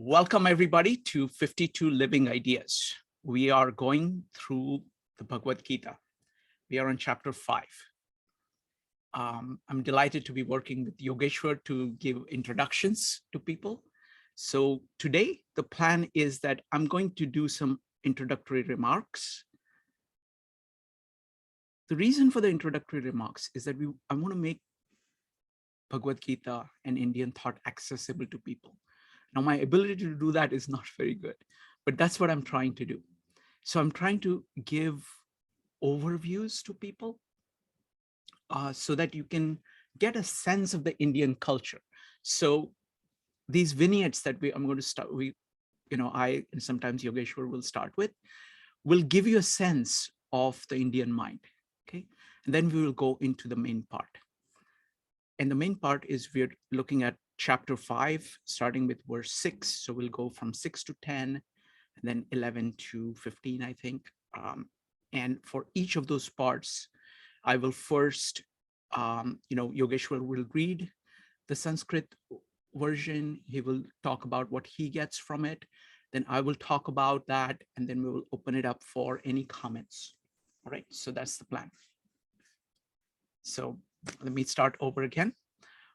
Welcome everybody to 52 Living Ideas. We are going through the Bhagavad Gita. We are on chapter 5. I'm delighted to be working with Yogeshwar to give introductions to people. So today, the plan is that I'm going to do some introductory remarks. The reason for the introductory remarks is that I want to make Bhagavad Gita and Indian thought accessible to people. Now, my ability to do that is not very good, but that's what I'm trying to do. So I'm trying to give overviews to people so that you can get a sense of the Indian culture. So these vignettes that I'm going to start, I and sometimes Yogeshwar will start with, will give you a sense of the Indian mind, okay? And then we will go into the main part. And the main part is we're looking at chapter 5, starting with verse 6. So we'll go from 6 to 10, and then 11 to 15, I think. And for each of those parts, I will first, Yogeshwar will read the Sanskrit version. He will talk about what he gets from it. Then I will talk about that, and then we will open it up for any comments. All right, so that's the plan. So let me start over again.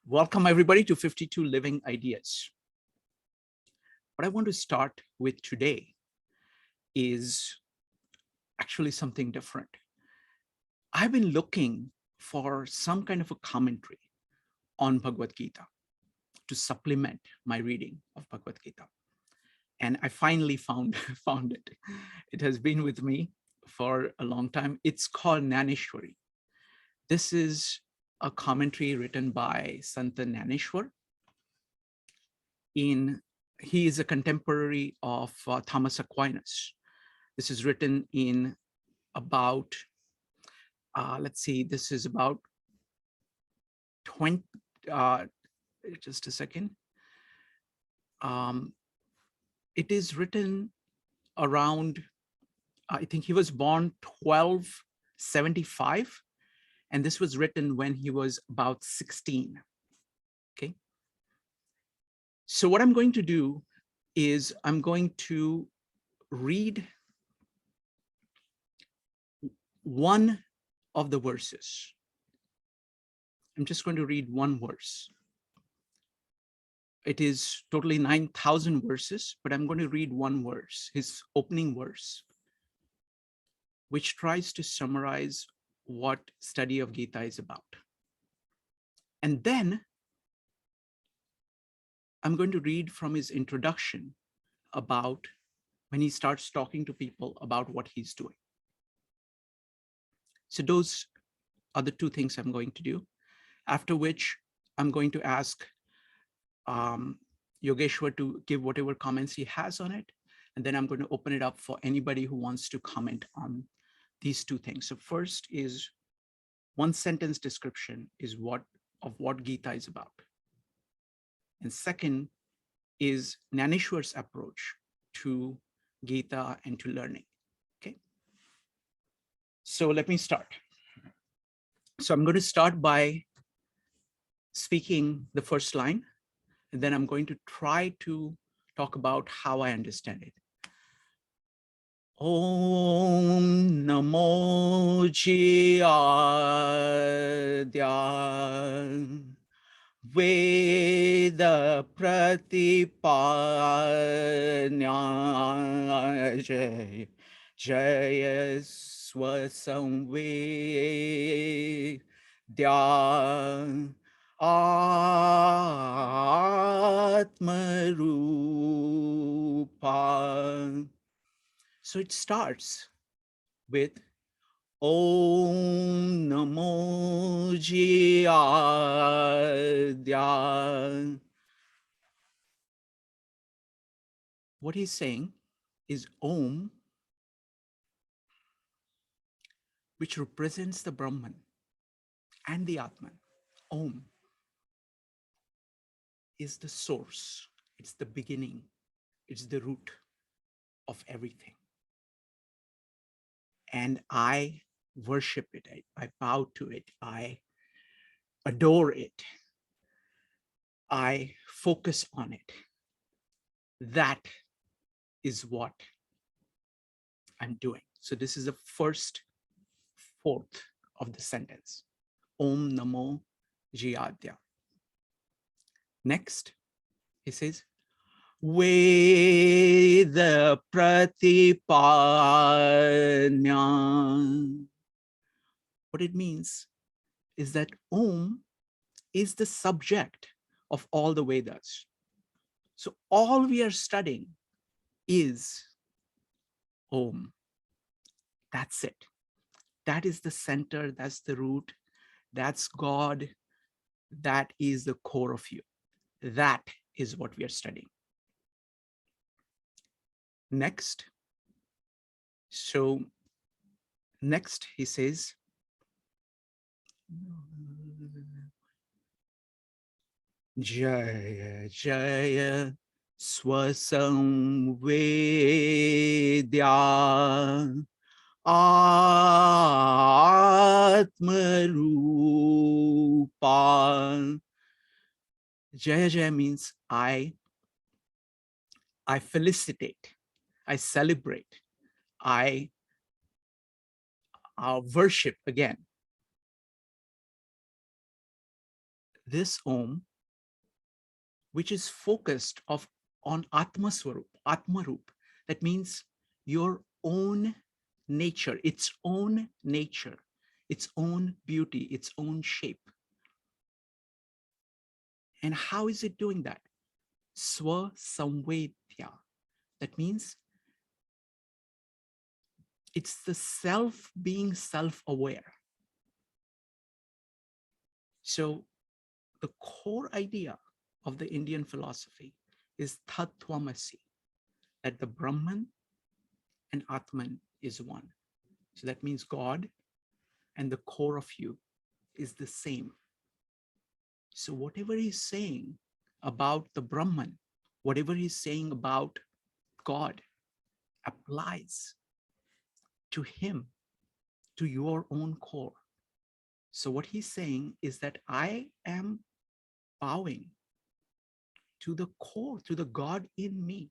Welcome everybody to 52 Living Ideas. What I want to start with today is actually something different. I've been looking for some kind of a commentary on Bhagavad Gita to supplement my reading of Bhagavad Gita. And I finally found it. It has been with me for a long time. It's called Naneshwari. This is a commentary written by Santa Naneshwar. He is a contemporary of Thomas Aquinas. This is written in about, this is about 20, just a second. It is written around, I think he was born 1275, and this was written when he was about 16, okay? So what I'm going to do is I'm going to read one of the verses. I'm just going to read one verse. It is totally 9,000 verses, but I'm going to read one verse, his opening verse, which tries to summarize what study of Gita is about. And then I'm going to read from his introduction about when he starts talking to people about what he's doing. So those are the two things I'm going to do, after which I'm going to ask Yogeshwar to give whatever comments he has on it. And then I'm going to open it up for anybody who wants to comment on these two things. So first is one sentence description of what Gita is about. And second is Naneshwar's approach to Gita and to learning, okay? So let me start. So I'm going to start by speaking the first line, and then I'm going to try to talk about how I understand it. Om Namo Jiyadya Veda Pratipanya Jaya Swasamvedya Atmarupa. So it starts with Om Namo Jiyadya. What he's saying is Om, which represents the Brahman and the Atman. Om is the source, it's the beginning, it's the root of everything. And I worship it, I bow to it, I adore it, I focus on it. That is what I'm doing. So this is the first fourth of the sentence. Om Namo Jiyadya. Next, he says, Veda Pratipanya. What it means is that Om is the subject of all the Vedas. So all we are studying is Om. That's it. That is the center, that's the root, that's God, that is the core of you. That is what we are studying. Next, so next he says, Jaya Jaya Swasamvedya Atmarupa. Jaya Jaya means I felicitate, I celebrate, I worship again. This Om, which is focused on Atma Swarup, Atmarup, that means your own nature, its own nature, its own beauty, its own shape. And how is it doing that? Swa Samvedya. That means it's the self being self-aware. So the core idea of the Indian philosophy is Tattvamasi, that the Brahman and Atman is one. So that means God and the core of you is the same. So whatever he's saying about the Brahman, whatever he's saying about God applies to him, to your own core. So what he's saying is that I am bowing to the core, to the God in me.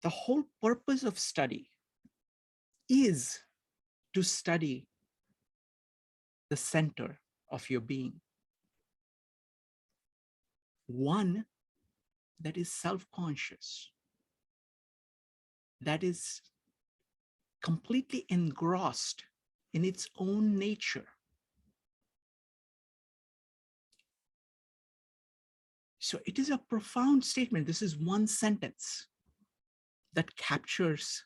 The whole purpose of study is to study the center of your being. One that is self-conscious, that is completely engrossed in its own nature. So it is a profound statement. This is one sentence that captures,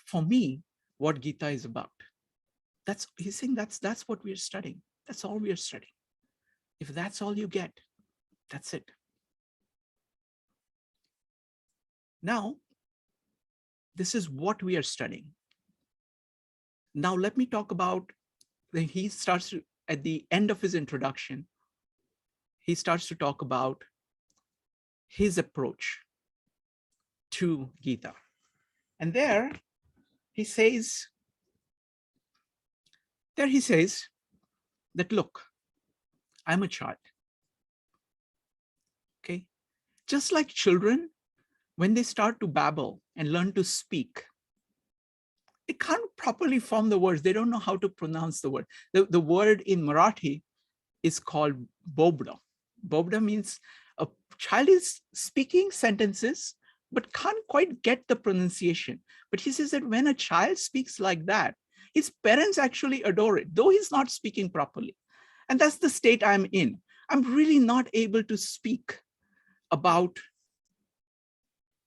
for me, what Gita is about. He's saying that's what we are studying. That's all we are studying. If that's all you get, that's it. Now, this is what we are studying. Now, let me talk about, he starts to, at the end of his introduction, he starts to talk about his approach to Gita. And there he says that, look, I'm a child. Okay. Just like children, when they start to babble and learn to speak, they can't properly form the words. They don't know how to pronounce the word. The word in Marathi is called bobda. Bobda means a child is speaking sentences, but can't quite get the pronunciation. But he says that when a child speaks like that, his parents actually adore it, though he's not speaking properly. And that's the state I'm in. I'm really not able to speak about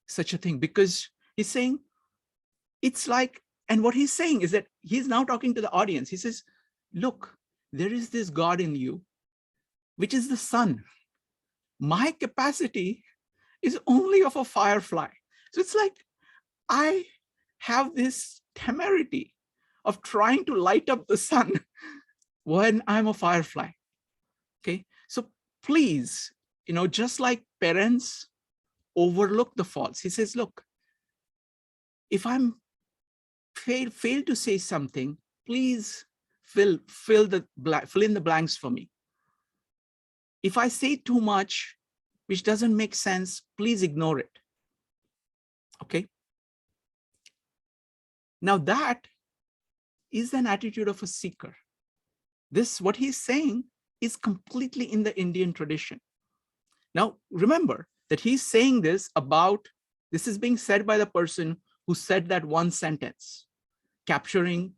such a thing, because he's saying it's like, and what he's saying is that he's now talking to the audience. He says, look, there is this God in you, which is the sun. My capacity is only of a firefly. So it's like I have this temerity of trying to light up the sun when I'm a firefly. Okay, so please, just like parents overlook the faults, he says, look, if I'm fail to say something, please fill in the blanks for me. If I say too much, which doesn't make sense, please ignore it. Okay. Now that is an attitude of a seeker. This, what he's saying, is completely in the Indian tradition. Now, remember that he's saying this is being said by the person who said that one sentence, capturing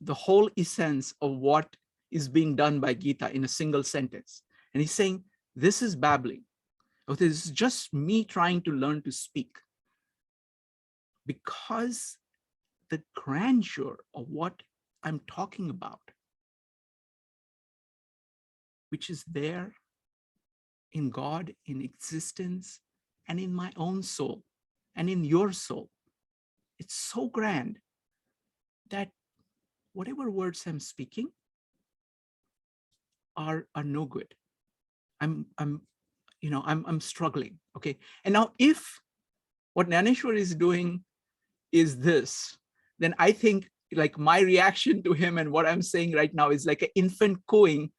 the whole essence of what is being done by Gita in a single sentence. And he's saying, this is babbling. This is just me trying to learn to speak. Because the grandeur of what I'm talking about, which is there in God, in existence, and in my own soul, and in your soul, it's so grand that whatever words I'm speaking are no good. I'm struggling. Okay. And now if what Naneshwar is doing is this, then I think like my reaction to him and what I'm saying right now is like an infant cooing,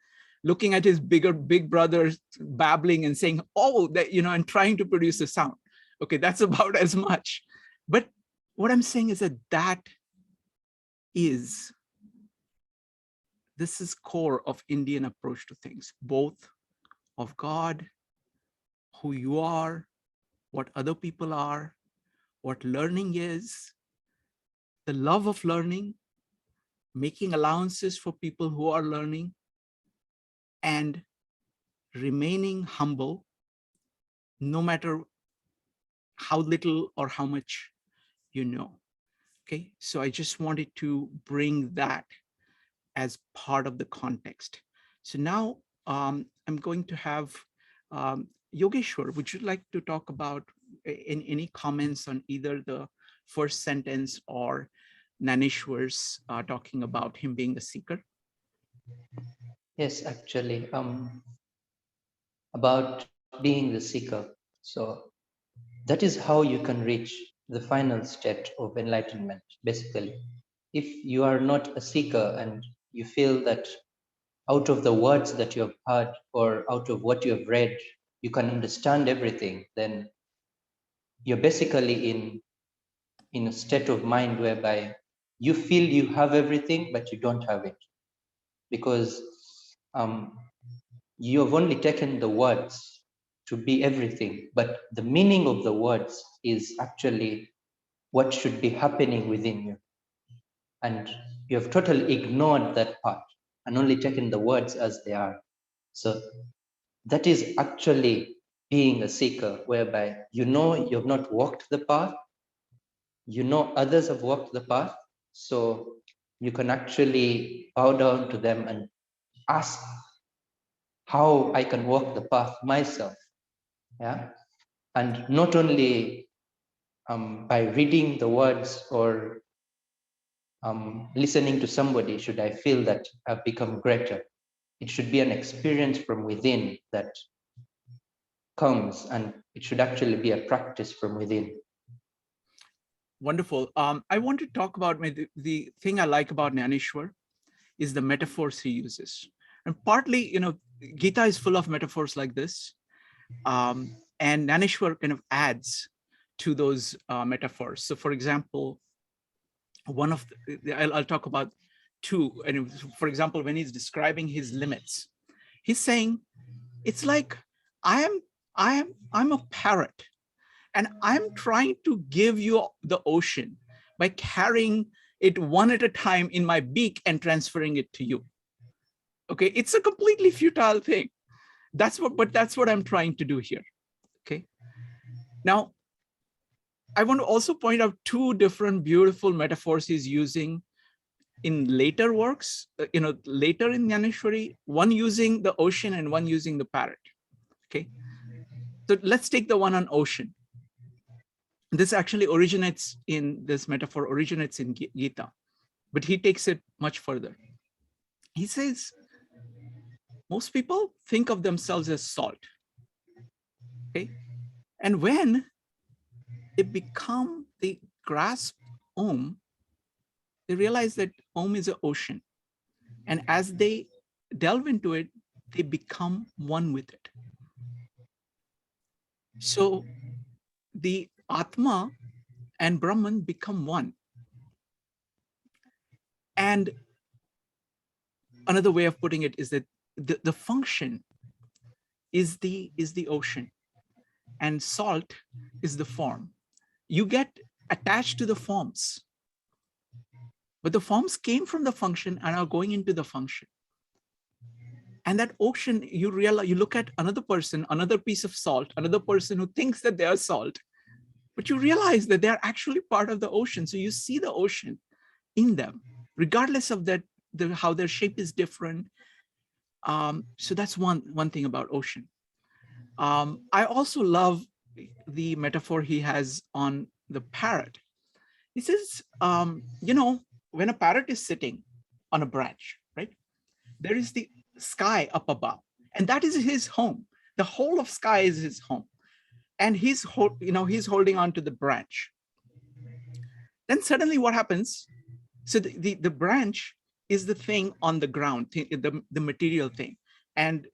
looking at his big brother babbling and saying, oh, that, and trying to produce a sound. Okay, that's about as much. But what I'm saying is that this is core of Indian approach to things, both of God, who you are, what other people are, what learning is, the love of learning, making allowances for people who are learning, and remaining humble, no matter how little or how much you know. Okay, so I just wanted to bring that as part of the context. So now I'm going to have Yogeshwar, would you like to talk about any comments on either the first sentence or Naneshwar's talking about him being a seeker? Yes, actually, about being the seeker. So that is how you can reach the final state of enlightenment, basically. If you are not a seeker and you feel that out of the words that you have heard or out of what you have read, you can understand everything, then you're basically in a state of mind whereby you feel you have everything, but you don't have it. Because you have only taken the words to be everything, but the meaning of the words is actually what should be happening within you. And you have totally ignored that part and only taken the words as they are. So that is actually being a seeker, whereby you know you have not walked the path, you know others have walked the path, so you can actually bow down to them and ask how I can walk the path myself. Yeah. And not only by reading the words or listening to somebody should I feel that I've become greater. It should be an experience from within that comes, and it should actually be a practice from within. Wonderful. I want to talk about the thing I like about Naneshwar is the metaphors he uses. And partly, Gita is full of metaphors like this. And Naneshwar kind of adds to those metaphors. So for example, I'll talk about two. And for example, when he's describing his limits, he's saying, it's like, I'm a parrot and I'm trying to give you the ocean by carrying it one at a time in my beak and transferring it to you. Okay, it's a completely futile thing. But that's what I'm trying to do here. Okay. Now, I want to also point out two different beautiful metaphors he's using in later works, later in Jnaneshwari, one using the ocean and one using the parrot. Okay. So let's take the one on ocean. This actually this metaphor originates in Gita, but he takes it much further. He says, most people think of themselves as salt. Okay. And when they grasp Om, they realize that Om is an ocean. And as they delve into it, they become one with it. So the Atma and Brahman become one. And another way of putting it is that the function is the ocean, and salt is the form. You get attached to the forms, but the forms came from the function and are going into the function. And that ocean, you realize, you look at another person, another piece of salt, another person who thinks that they are salt, but you realize that they're actually part of the ocean. So you see the ocean in them, regardless of that, how their shape is different. So that's one thing about ocean. I also love the metaphor he has on the parrot. He says, when a parrot is sitting on a branch, right, there is the sky up above, and that is his home. The whole of sky is his home, and he's holding on to the branch. Then suddenly what happens? So the branch is the thing on the ground, the material thing, and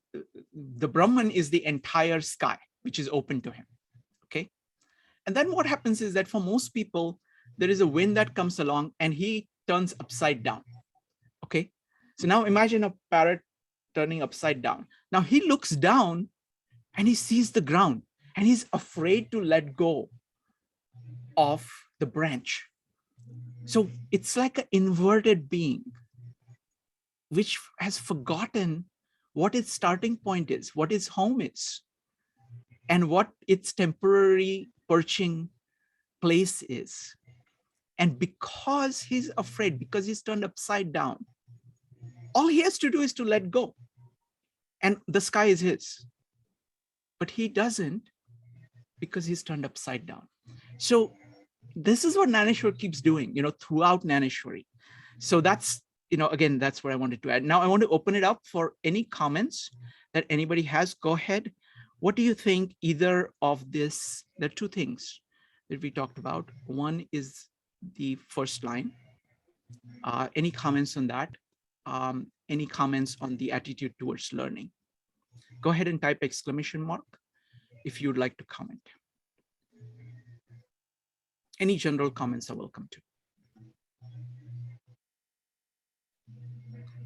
the Brahman is the entire sky, which is open to him. Okay. And then what happens is that for most people, there is a wind that comes along and he turns upside down. Okay. So now imagine a parrot turning upside down. Now he looks down and he sees the ground and he's afraid to let go of the branch. So it's like an inverted being, which has forgotten what its starting point is, what its home is, and what its temporary perching place is. And because he's afraid, because he's turned upside down, all he has to do is to let go. And the sky is his. But he doesn't, because he's turned upside down. So this is what Naneshwar keeps doing, throughout Naneshwari. So that's, again, that's what I wanted to add. Now I want to open it up for any comments that anybody has. Go ahead. What do you think either of this? There are two things that we talked about. One is the first line. Any comments on that? Any comments on the attitude towards learning? Go ahead and type exclamation mark if you'd like to comment. Any general comments are welcome to.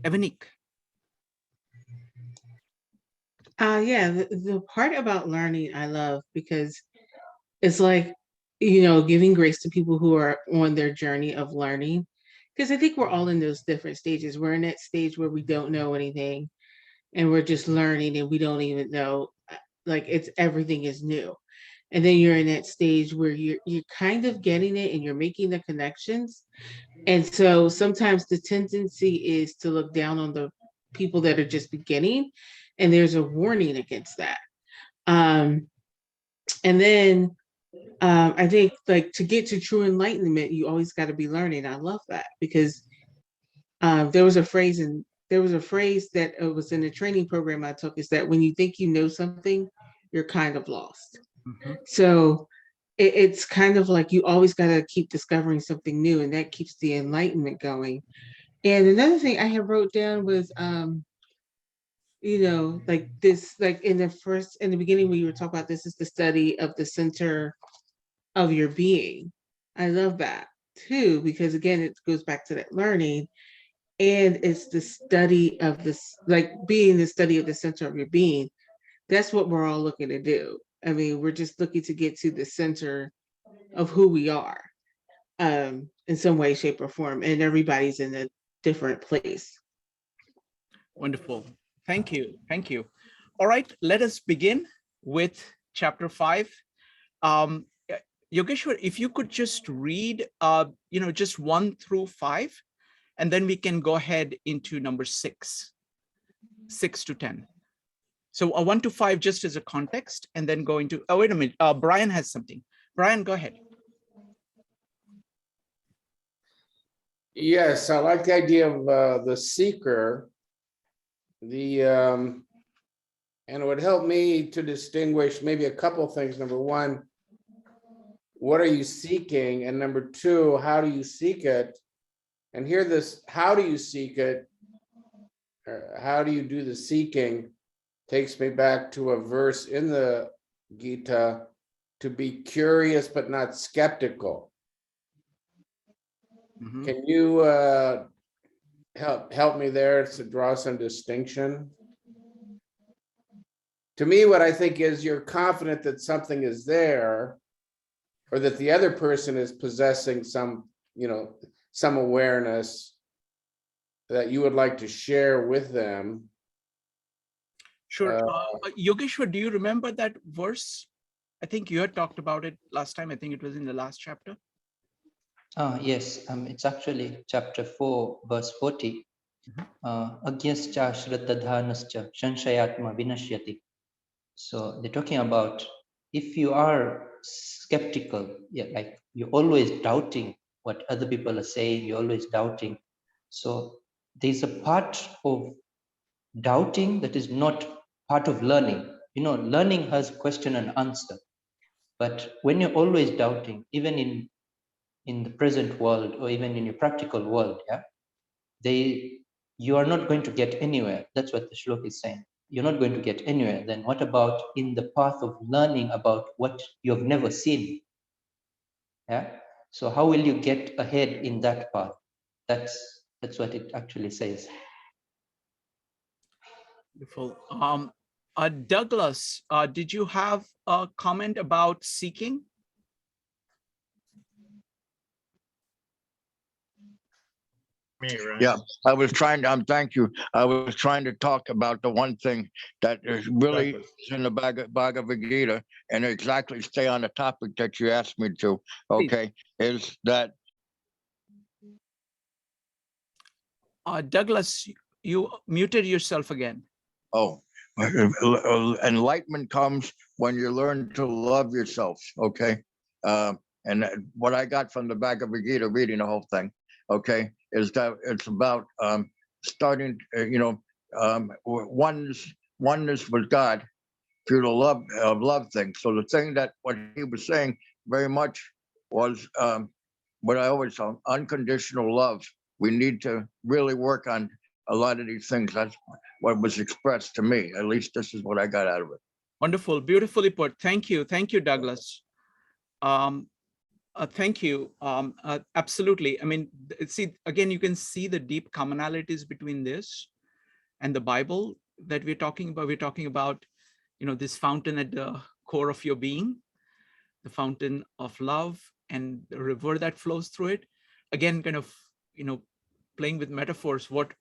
Evanik. Yeah, the part about learning I love, because it's like, giving grace to people who are on their journey of learning. Because I think we're all in those different stages. We're in that stage where we don't know anything and we're just learning and we don't even know, like everything is new. And then you're in that stage where you're kind of getting it and you're making the connections. And so sometimes the tendency is to look down on the people that are just beginning, and there's a warning against that. And then I think, like, to get to true enlightenment, you always got to be learning. I love that, because there was a phrase that was in the training program I took, is that when you think you know something, you're kind of lost. Mm-hmm. So it's kind of like you always got to keep discovering something new, and that keeps the enlightenment going. And another thing I have wrote down was, like this, like in the beginning when you were talking about, this is the study of the center of your being. I love that too, because again, it goes back to that learning, and it's the study of this, like being the study of the center of your being. That's what we're all looking to do. I mean, we're just looking to get to the center of who we are, in some way, shape, or form, and everybody's in a different place. Wonderful. Thank you. Thank you. All right, let us begin with chapter 5. Yogeshwar, if you could just read, just 1 through 5, and then we can go ahead into number 6 to 10. So 1 to 5 just as a context, and then go into, wait a minute, Brian has something. Brian, go ahead. Yes, I like the idea of the seeker. And it would help me to distinguish maybe a couple things. Number one, what are you seeking? And number two, how do you seek it? And here this, how do you seek it? Or how do you do the seeking? Takes me back to a verse in the Gita, to be curious but not skeptical. Mhm. Can you help me there to draw some distinction? To me, what I think is you're confident that something is there, or that the other person is possessing some, some awareness that you would like to share with them. Sure. Uh, Yogeshwar, do you remember that verse? I think you had talked about it last time. I think it was in the last chapter. Yes, it's actually chapter 4, verse 40. Agyascha shraddadhanascha shanshayatma vinashyati. So they're talking about if you are skeptical, yeah, like you're always doubting what other people are saying, you're always doubting. So there's a part of doubting that is not part of learning. Learning has question and answer. But when you're always doubting, even in the present world or even in your practical world, yeah, you are not going to get anywhere. That's what the shlok is saying. You're not going to get anywhere. Then what about in the path of learning about what you have never seen? Yeah. So how will you get ahead in that path? That's what it actually says. Beautiful. Douglas, did you have a comment about seeking? Me, right? Yeah, I was trying to, thank you. I was trying to talk about the one thing that is really Exactly. in the Bhagavad Gita and exactly stay on the topic that you asked me to, Please. okay, is that, Douglas, you muted yourself again. oh, enlightenment comes when you learn to love yourself, okay? And what I got from the Bhagavad Gita, reading the whole thing, okay, is that it's about starting, oneness with God through the love thing. So the thing that what he was saying very much was what I always tell, unconditional love. We need to really work on a lot of these things. That's what was expressed to me. At least this is what I got out of it. Wonderful, beautifully put. Thank you, Douglas. Thank you. Absolutely. I mean, see, again, you can see the deep commonalities between this and the Bible that we're talking about. We're talking about, this fountain at the core of your being, the fountain of love, and the river that flows through it. Again, kind of, playing with metaphors. What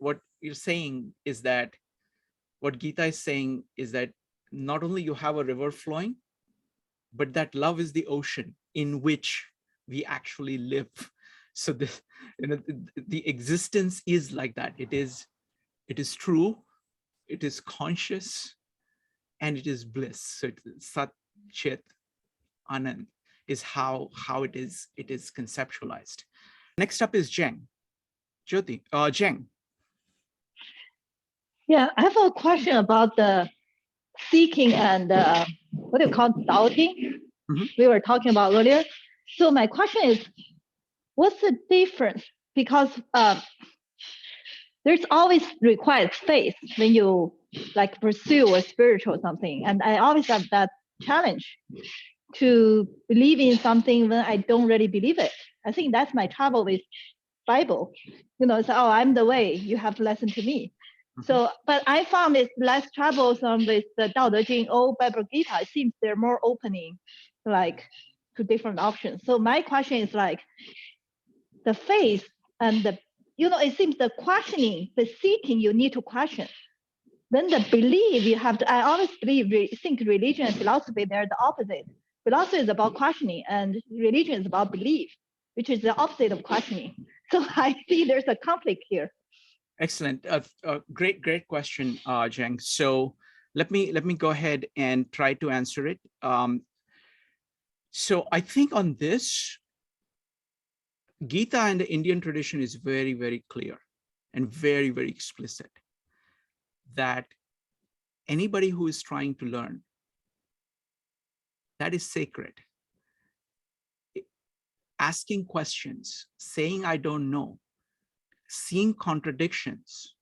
you're saying is that, what Gita is saying is that not only you have a river flowing, but that love is the ocean in which we actually live. So the existence is like that. It is true, it is conscious, and it is bliss. So Sat Chit Anand is how it is conceptualized. Next up is Zheng. Zheng. Yeah, I have a question about the seeking and what do you call it, doubting? We were talking about earlier. So my question is, what's the difference? Because there's always required faith when you like pursue a spiritual something, and I always have that challenge to believe in something when I don't really believe it. I think that's my trouble with Bible. It's, oh, I'm the way, you have to listen to me. So, but I found it's less troublesome with the Tao Te Ching or Bhagavad Gita. It seems they're more opening, like, to different options. So my question is like, the faith and the, it seems the questioning, the seeking, you need to question. Then the belief, you have to, I always think religion and philosophy, they're the opposite. Philosophy is about questioning and religion is about belief, which is the opposite of questioning. So I see there's a conflict here. Excellent. Great question, Zheng. So let me go ahead and try to answer it. So I think on this, Gita and the Indian tradition is very, very clear and very, very explicit that anybody who is trying to learn, that is sacred. Asking questions, saying I don't know, seeing contradictions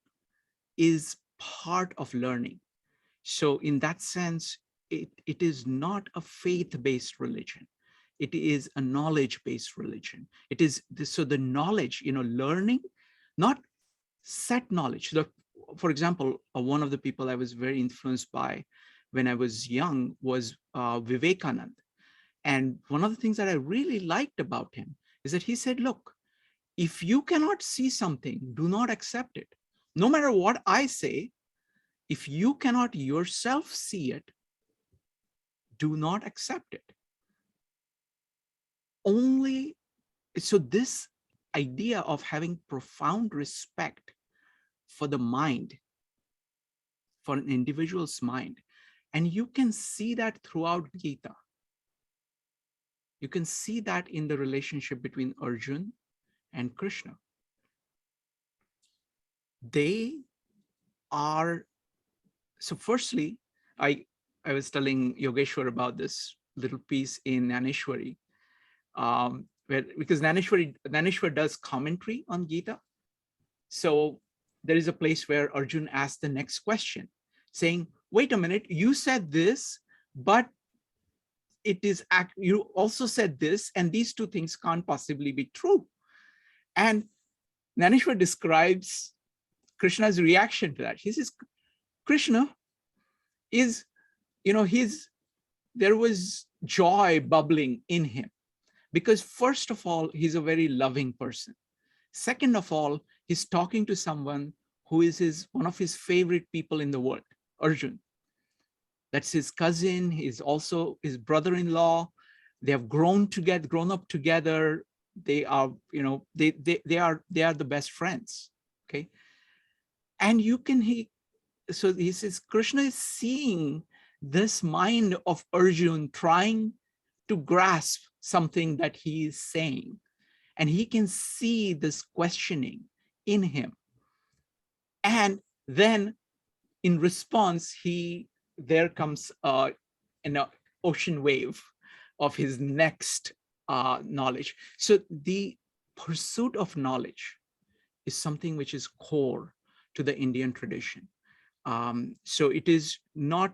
is part of learning. So in that sense, it is not a faith-based religion. It is a knowledge-based religion. It is this, so the knowledge, learning, not set knowledge. For example, one of the people I was very influenced by when I was young was Vivekanand. And one of the things that I really liked about him is that he said, look, if you cannot see something, do not accept it. No matter what I say, if you cannot yourself see it, do not accept it. Only, so this idea of having profound respect for the mind, for an individual's mind, and you can see that throughout Gita. You can see that in the relationship between Arjun and Krishna. They are, so firstly, I was telling Yogeshwar about this little piece in Naneshwari, because Naneshwar does commentary on Gita. So there is a place where Arjun asks the next question, saying, wait a minute, you said this, but you also said this, and these two things can't possibly be true. And Naneshwar describes Krishna's reaction to that. He says, Krishna is, there was joy bubbling in him, because first of all, he's a very loving person. Second of all, he's talking to someone who is one of his favorite people in the world, Arjun. That's his cousin. He's also his brother-in-law. They have grown up together. They are, they are the best friends. Okay. And so he says, Krishna is seeing this mind of Arjun trying to grasp something that he is saying. And he can see this questioning in him. And then in response, there comes an ocean wave of his next knowledge. So the pursuit of knowledge is something which is core to the Indian tradition. So it is not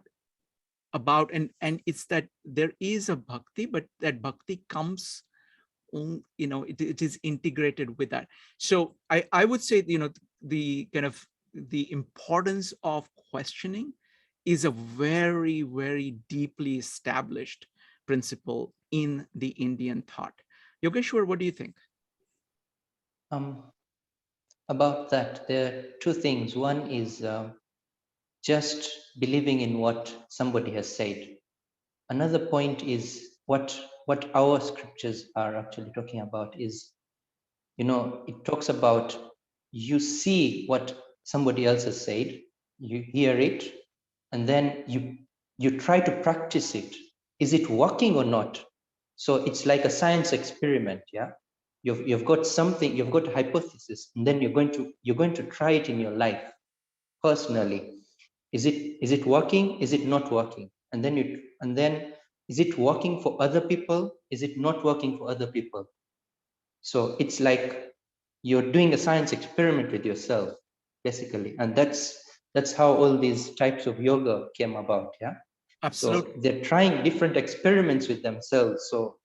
about, and it's that there is a bhakti, but that bhakti comes, it is integrated with that. So I would say, the kind of the importance of questioning is a very, very deeply established principle in the Indian thought. Yogeshwar, what do you think? About that, there are two things. One is just believing in what somebody has said. Another point is what our scriptures are actually talking about is, it talks about you see what somebody else has said, you hear it, and then you try to practice it. Is it working or not? So it's like a science experiment, yeah? You've got something, you've got a hypothesis, and then you're going to try it in your life personally. Is it working? Is it not working? And then is it working for other people? Is it not working for other people? So it's like you're doing a science experiment with yourself, basically. And that's how all these types of yoga came about, yeah? Absolutely. So they're trying different experiments with themselves. So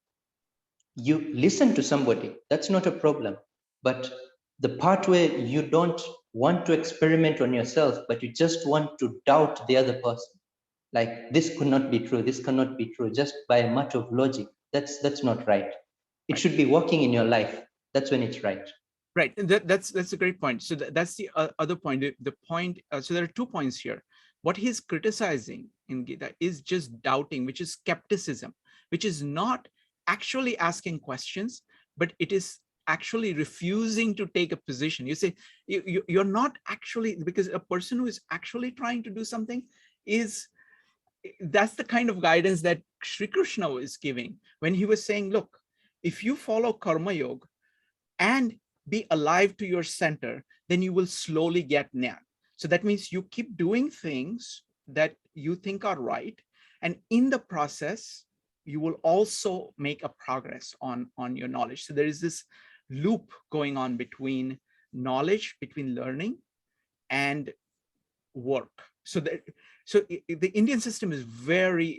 you listen to somebody, that's not a problem. But the part where you don't want to experiment on yourself, but you just want to doubt the other person, like this could not be true, this cannot be true, just by a matter of logic, that's not right. It should be working in your life. That's when it's right. Right. And that's a great point. So that's the other point. The point. So there are 2 points here. What he's criticizing in Gita is just doubting, which is skepticism, which is not actually asking questions, but it is actually refusing to take a position. You say you're not actually, because a person who is actually trying to do something that's the kind of guidance that Sri Krishna was giving when he was saying, look, if you follow karma yoga and be alive to your center, then you will slowly get jnana. So that means you keep doing things that you think are right. And in the process, you will also make a progress on your knowledge. So there is this loop going on between knowledge, between learning and work. So the Indian system is very,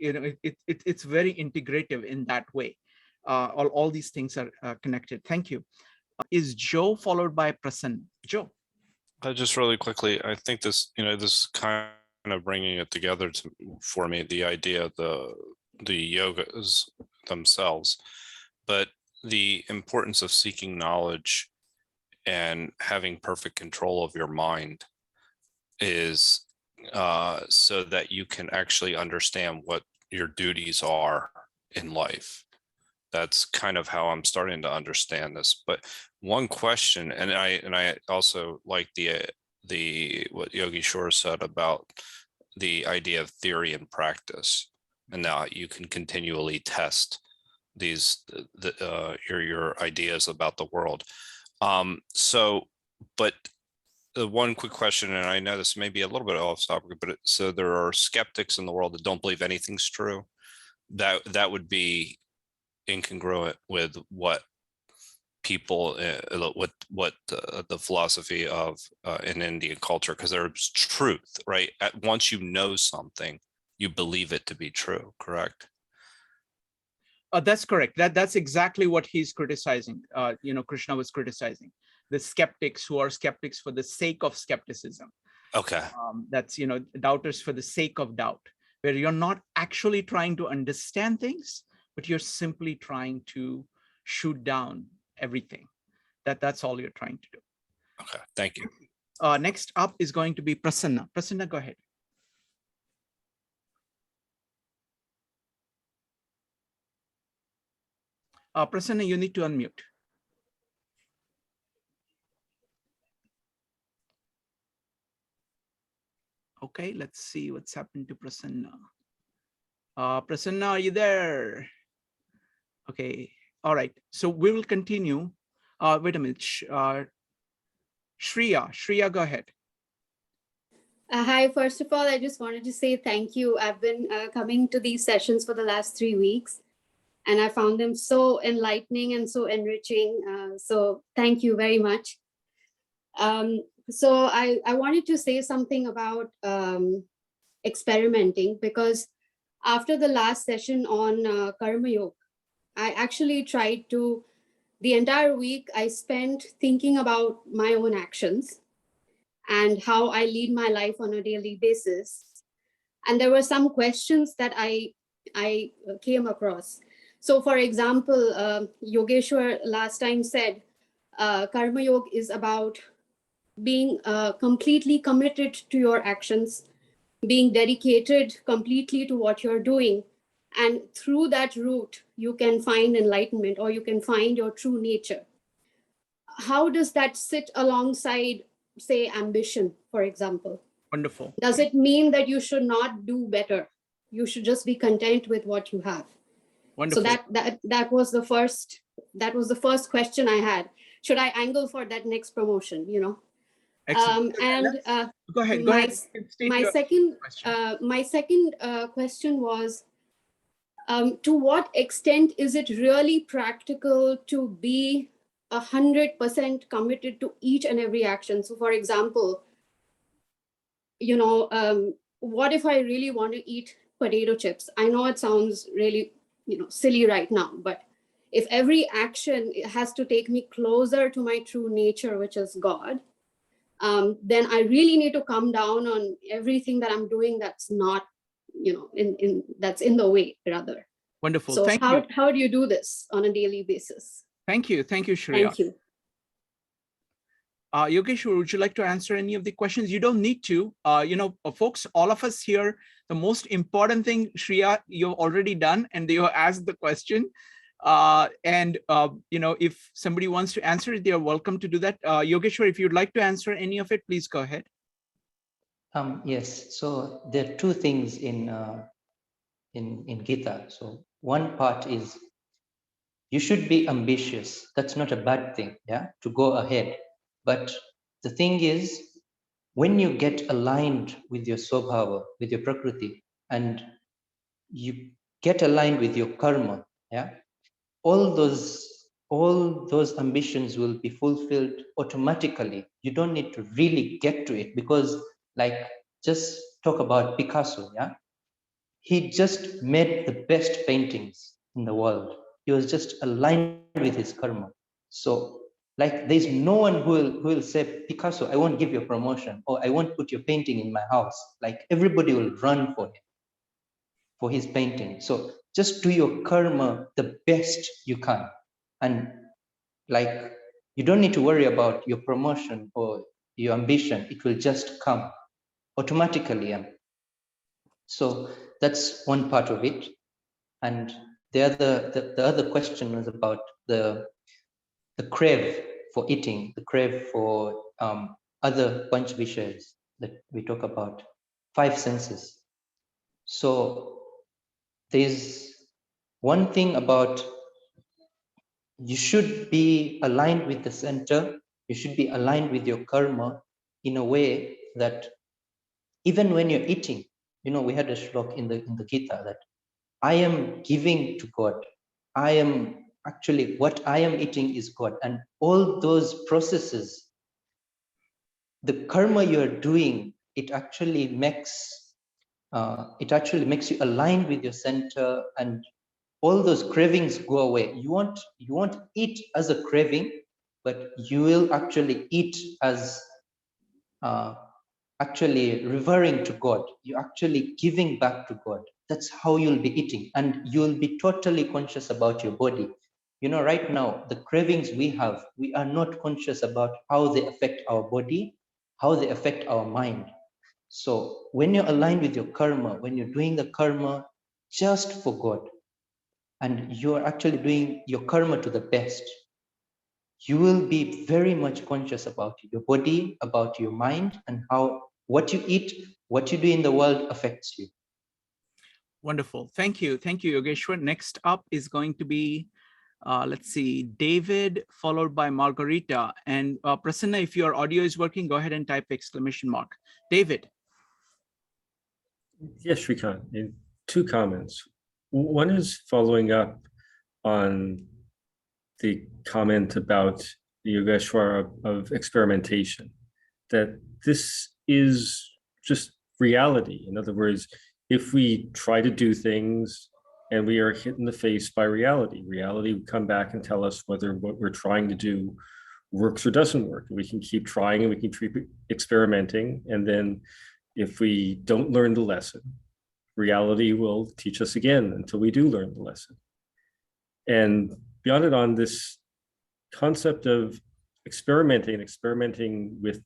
it's very integrative in that way. all these things are connected. Thank you. Is Joe followed by Prasanna? Joe. Just really quickly, I think this, this kind of bringing it together for me, the idea of the yogas themselves, but the importance of seeking knowledge and having perfect control of your mind is so that you can actually understand what your duties are in life. That's kind of how I'm starting to understand this. But one question, and I also like the what Yogi Shore said about the idea of theory and practice, and now you can continually test these your ideas about the world. But the one quick question, and I know this may be a little bit off topic, but so there are skeptics in the world that don't believe anything's true. That would be incongruent with what people, what the philosophy of in Indian culture, because there's truth, right? Once you know something, you believe it to be true, correct? That's correct. That's exactly what he's criticizing. Krishna was criticizing the skeptics who are skeptics for the sake of skepticism. Okay. That's, doubters for the sake of doubt, where you're not actually trying to understand things, but you're simply trying to shoot down everything. That's all you're trying to do. Okay, thank you. Next up is going to be Prasanna. Prasanna, go ahead. Prasanna, you need to unmute. Okay, let's see what's happened to Prasanna. Prasanna, are you there? Okay, all right. So we will continue. Wait a minute. Shreya, go ahead. Hi, first of all, I just wanted to say thank you. I've been coming to these sessions for the last 3 weeks, and I found them so enlightening and so enriching. So thank you very much. So I wanted to say something about experimenting, because after the last session on Karma Yoga, I actually tried to, the entire week I spent thinking about my own actions and how I lead my life on a daily basis. And there were some questions that I came across. So for example, Yogeshwar last time said, Karma Yoga is about being completely committed to your actions, being dedicated completely to what you're doing. And through that route, you can find enlightenment, or you can find your true nature. How does that sit alongside, say, ambition, for example? Wonderful. Does it mean that you should not do better? You should just be content with what you have. Wonderful. So that was the first question I had. Should I angle for that next promotion? Excellent. Go ahead. My second question was, to what extent is it really practical to be 100% committed to each and every action? So, for example, what if I really want to eat potato chips? I know it sounds really, silly right now, but if every action has to take me closer to my true nature, which is God, then I really need to come down on everything that I'm doing that's not, that's in the way, rather. Wonderful. So Thank you. How do you do this on a daily basis? Thank you, Shreya. Thank you. Yogeshwar, would you like to answer any of the questions? You don't need to. Folks, all of us here, the most important thing, Shreya, you've already done, and you asked the question. If somebody wants to answer it, they are welcome to do that. Yogeshwar, if you'd like to answer any of it, please go ahead. Yes. So there are two things in Gita. So one part is you should be ambitious. That's not a bad thing, to go ahead. But the thing is, when you get aligned with your Swabhava, with your Prakriti, and you get aligned with your karma, all those ambitions will be fulfilled automatically. You don't need to really get to it, because, like, just talk about Picasso, he just made the best paintings in the world, He was just aligned with his karma. So like there's no one who will say, Picasso, I won't give you a promotion, or I won't put your painting in my house. Like everybody will run for him, for his painting. So just do your karma the best you can. And like, you don't need to worry about your promotion or your ambition. It will just come automatically. So that's one part of it. And the other question was about the crave for eating, the crave for other panch vishayas that we talk about, 5 senses. So there's one thing about, you should be aligned with the center, you should be aligned with your karma in a way that even when you're eating, we had a shlok in the Gita that I am giving to God. I am actually, what I am eating is God. And all those processes, the karma you are doing, it actually makes you aligned with your center, and all those cravings go away. You won't eat as a craving, but you will actually eat as actually revering to God. You're actually giving back to God. That's how you'll be eating, and you'll be totally conscious about your body. Right now, the cravings we have, we are not conscious about how they affect our body, how they affect our mind. So when you're aligned with your karma, when you're doing the karma just for God, and you're actually doing your karma to the best, you will be very much conscious about your body, about your mind, and how what you eat, what you do in the world affects you. Wonderful. Thank you. Thank you, Yogeshwar. Next up is going to be, let's see, David, followed by Margarita. And Prasanna, if your audio is working, go ahead and type exclamation mark. David. Yes, Shrikant, in 2 comments. One is following up on the comment about the Yogeshwar of experimentation, that this is just reality. In other words, if we try to do things and we are hit in the face by reality would come back and tell us whether what we're trying to do works or doesn't work. We can keep trying and we can keep experimenting. And then if we don't learn the lesson, reality will teach us again until we do learn the lesson. And beyond it, on this concept of experimenting with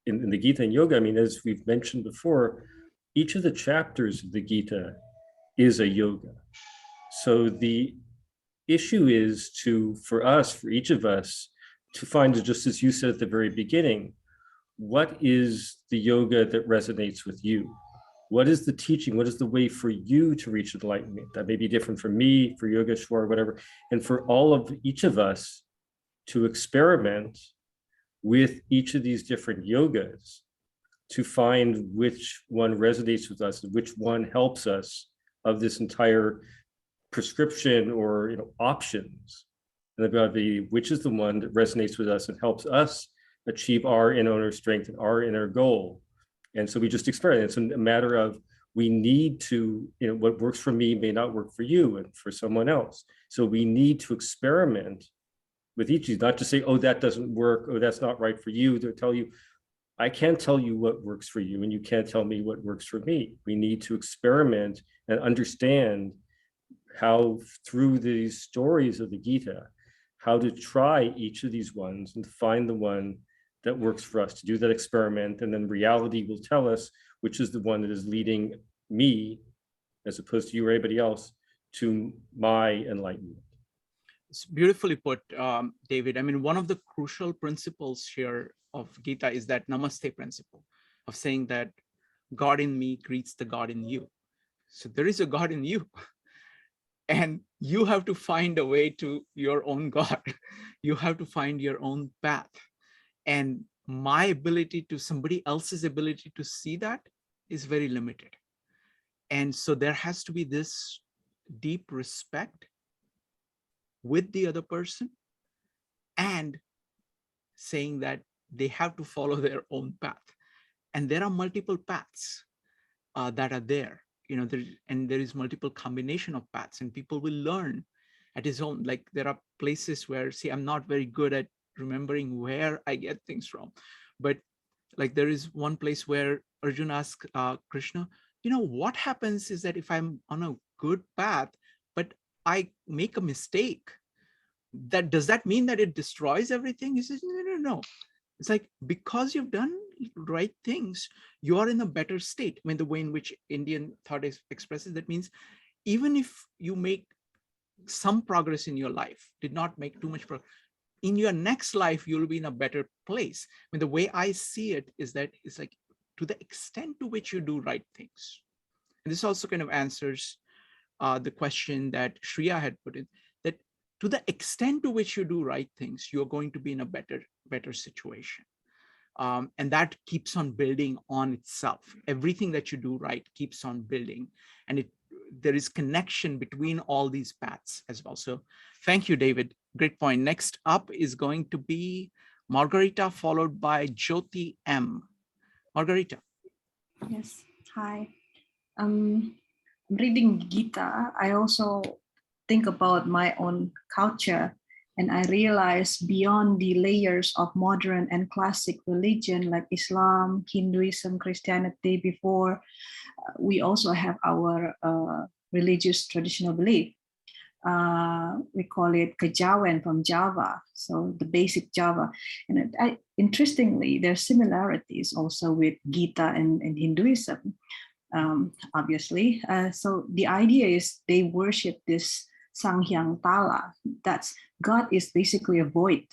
in the Gita and yoga, I mean, as we've mentioned before, each of the chapters of the Gita is a yoga. So the issue is for each of us, to find, just as you said at the very beginning, what is the yoga that resonates with you? What is the teaching? What is the way for you to reach enlightenment? That may be different for me, for Yogeshwar, whatever. And for each of us to experiment with each of these different yogas to find which one resonates with us, and which one helps us of this entire prescription or options, and about which is the one that resonates with us and helps us achieve our inner strength and our inner goal. And so we just experiment. It's a matter of, we need to, what works for me may not work for you and for someone else. So we need to experiment with each of these, not to say, oh, that doesn't work, oh, that's not right for you. To tell you, I can't tell you what works for you, and you can't tell me what works for me. We need to experiment and understand how, through these stories of the Gita, how to try each of these ones and find the one that works for us, to do that experiment. And then reality will tell us which is the one that is leading me, as opposed to you or anybody else, to my enlightenment. It's beautifully put, David. I mean, one of the crucial principles here of Gita is that Namaste Principle, of saying that God in me greets the God in you. So there is a God in you. And you have to find a way to your own God. You have to find your own path. And my ability to somebody else's ability to see that is very limited. And so there has to be this deep respect with the other person, and saying that they have to follow their own path. And there are multiple paths that are there, and there is multiple combination of paths, and people will learn at his own. Like there are places where, see, I'm not very good at remembering where I get things from, but like there is one place where Arjun asks Krishna, what happens is that if I'm on a good path, but I make a mistake, does that mean that it destroys everything? He says, no. It's like, because you've done right things, you are in a better state. I mean, the way in which Indian thought expresses that means even if you make some progress in your life, did not make too much progress, in your next life, you'll be in a better place. I mean, the way I see it is that it's like, to the extent to which you do right things. And this also kind of answers the question that Shreya had put in, that to the extent to which you do right things, you're going to be in a better situation. And that keeps on building on itself. Everything that you do right keeps on building. And there is connection between all these paths as well. So thank you, David. Great point. Next up is going to be Margarita, followed by Jyoti M. Margarita. Yes, hi. Reading Gita, I also think about my own culture, and I realize beyond the layers of modern and classic religion like Islam, Hinduism, Christianity before, we also have our religious traditional belief. We call it kejawen from Java, so the basic Java. And interestingly, there are similarities also with Gita and Hinduism, obviously. So the idea is they worship this Sanghyang Tala. That's God is basically a void,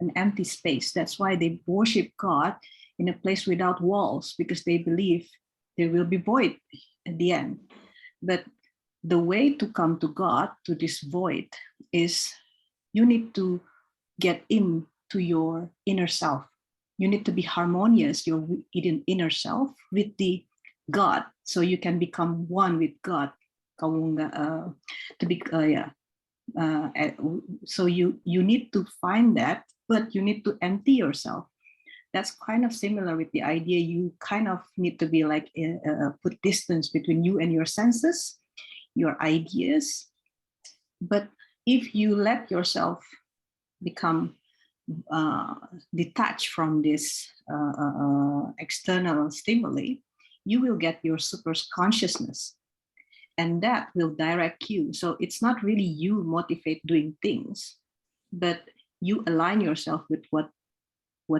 an empty space. That's why they worship God in a place without walls, because they believe there will be void at the end. But the way to come to God, to this void, is you need to get into your inner self. You need to be harmonious, your inner self, with the God, so you can become one with God. So you need to find that, but you need to empty yourself. That's kind of similar with the idea you kind of need to be like put distance between you and your senses, your ideas. But if you let yourself become detached from this external stimuli, you will get your super consciousness, and that will direct you. So it's not really you motivate doing things, but you align yourself with what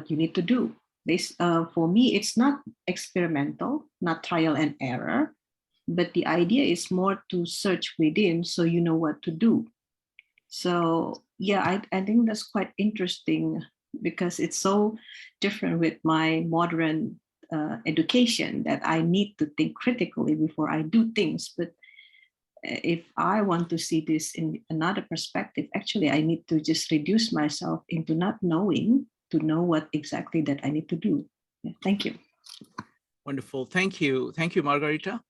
you need to do. This, for me, it's not experimental, not trial and error, but the idea is more to search within so you know what to do. So yeah, I think that's quite interesting because it's so different with my modern education that I need to think critically before I do things. But if I want to see this in another perspective, actually, I need to just reduce myself into not knowing to know what exactly that I need to do. Yeah, thank you. Wonderful. Thank you. Thank you, Margarita.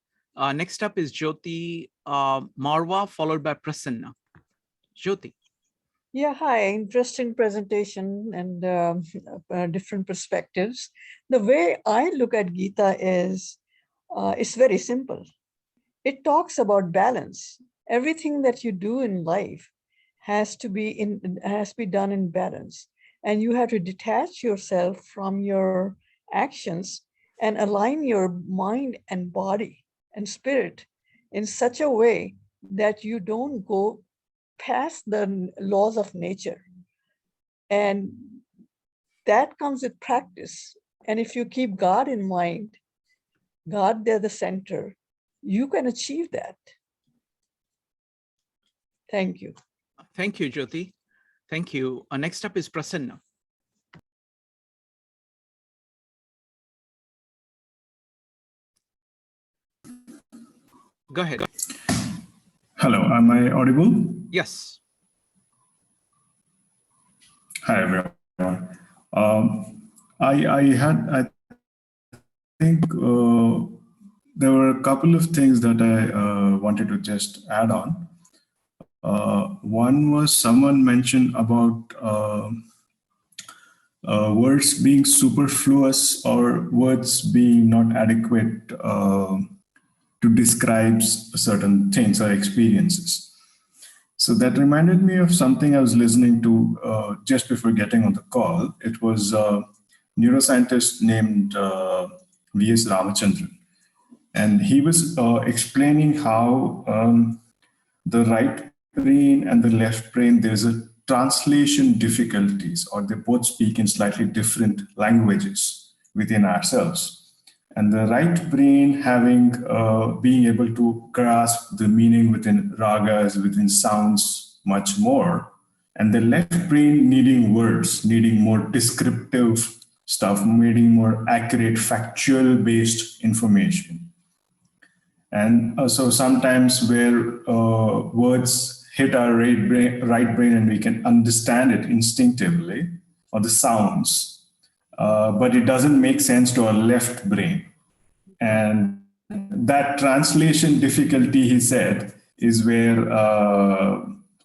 Next up is Jyoti Marwa, followed by Prasanna. Jyoti. Yeah, hi, interesting presentation and different perspectives. The way I look at Gita is, it's very simple. It talks about balance. Everything that you do in life has to be done in balance. And you have to detach yourself from your actions and align your mind and body and spirit in such a way that you don't go past the laws of nature. And that comes with practice. And if you keep God in mind, God there the center, you can achieve that. Thank you. Thank you, Jyoti. Thank you. Next up is Prasanna. Go ahead. Hello, am I audible? Yes. Hi, everyone. I think there were a couple of things that I wanted to just add on. One was someone mentioned about words being superfluous or words being not adequate to describe certain things or experiences. So that reminded me of something I was listening to just before getting on the call. It was a neuroscientist named V.S. Ramachandran. And he was explaining how the right brain and the left brain, there's a translation difficulties, or they both speak in slightly different languages within ourselves. And the right brain being able to grasp the meaning within ragas, within sounds much more, and the left brain needing words, needing more descriptive stuff, needing more accurate, factual based information. And so sometimes where words hit our right brain and we can understand it instinctively, or the sounds, but it doesn't make sense to our left brain. And that translation difficulty, he said, is where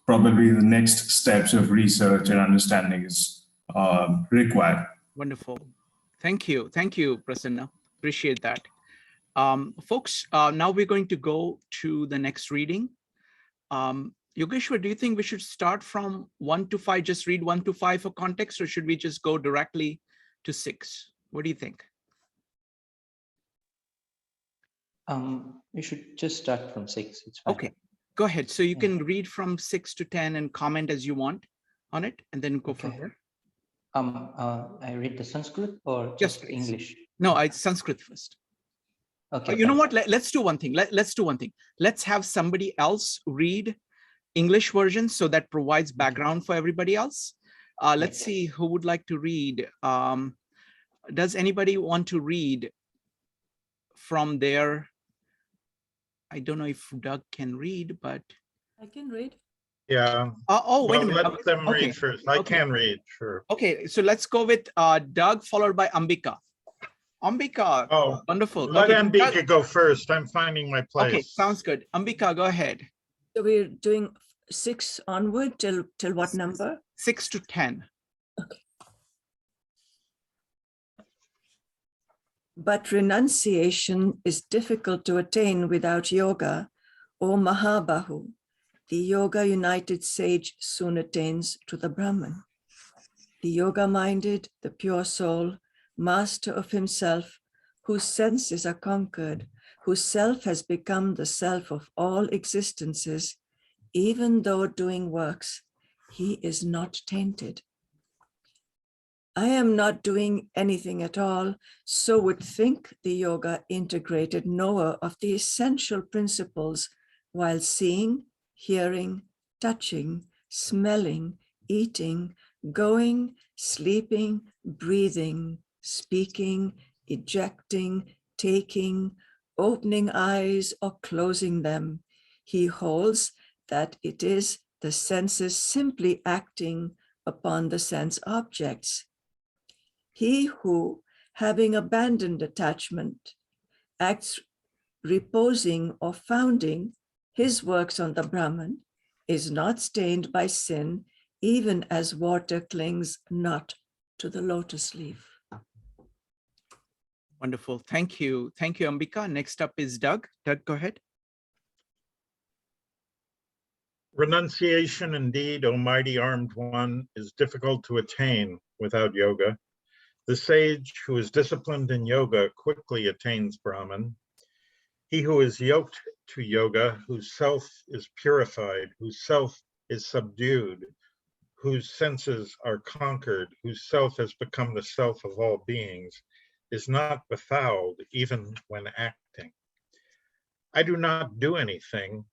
probably the next steps of research and understanding is required. Wonderful. Thank you. Thank you, Prasanna. Appreciate that. Folks, now we're going to go to the next reading. Yogeshwar, do you think we should start from 1 to 5, just read 1 to 5 for context, or should we just go directly to 6? What do you think? We should just start from 6. It's fine. Okay, go ahead. So you can read from 6 to 10 and comment as you want on it, and then go from there. I read the Sanskrit or just English? No, Sanskrit first. Okay. You know what? Let's do one thing. Let's do one thing. Let's have somebody else read English version, so that provides background for everybody else. Let's see who would like to read. Does anybody want to read from there? I don't know if Doug can read, but I can read. Yeah. Wait a minute. Let them read first. I can read, sure. Okay, so let's go with Doug, followed by Ambika. Ambika, wonderful. Let okay, Ambika Doug, go first. I'm finding my place. Okay, sounds good. Ambika, go ahead. So we're doing 6 onward till what number? 6 to 10. Okay. But renunciation is difficult to attain without yoga, O Mahabahu. The yoga-united sage soon attains to the Brahman. The yoga-minded, the pure soul, master of himself, whose senses are conquered, whose self has become the self of all existences, even though doing works, he is not tainted. I am not doing anything at all, so would think the yoga integrated knower of the essential principles while seeing, hearing, touching, smelling, eating, going, sleeping, breathing, speaking, ejecting, taking, opening eyes or closing them. He holds that it is the senses simply acting upon the sense objects. He who, having abandoned attachment, acts reposing or founding his works on the Brahman, is not stained by sin, even as water clings not to the lotus leaf. Wonderful. Thank you. Thank you, Ambika. Next up is Doug. Doug, go ahead. Renunciation indeed, O mighty armed one, is difficult to attain without yoga. The sage who is disciplined in yoga quickly attains Brahman. He who is yoked to yoga, whose self is purified, whose self is subdued, whose senses are conquered, whose self has become the self of all beings, is not befouled even when acting. I do not do anything.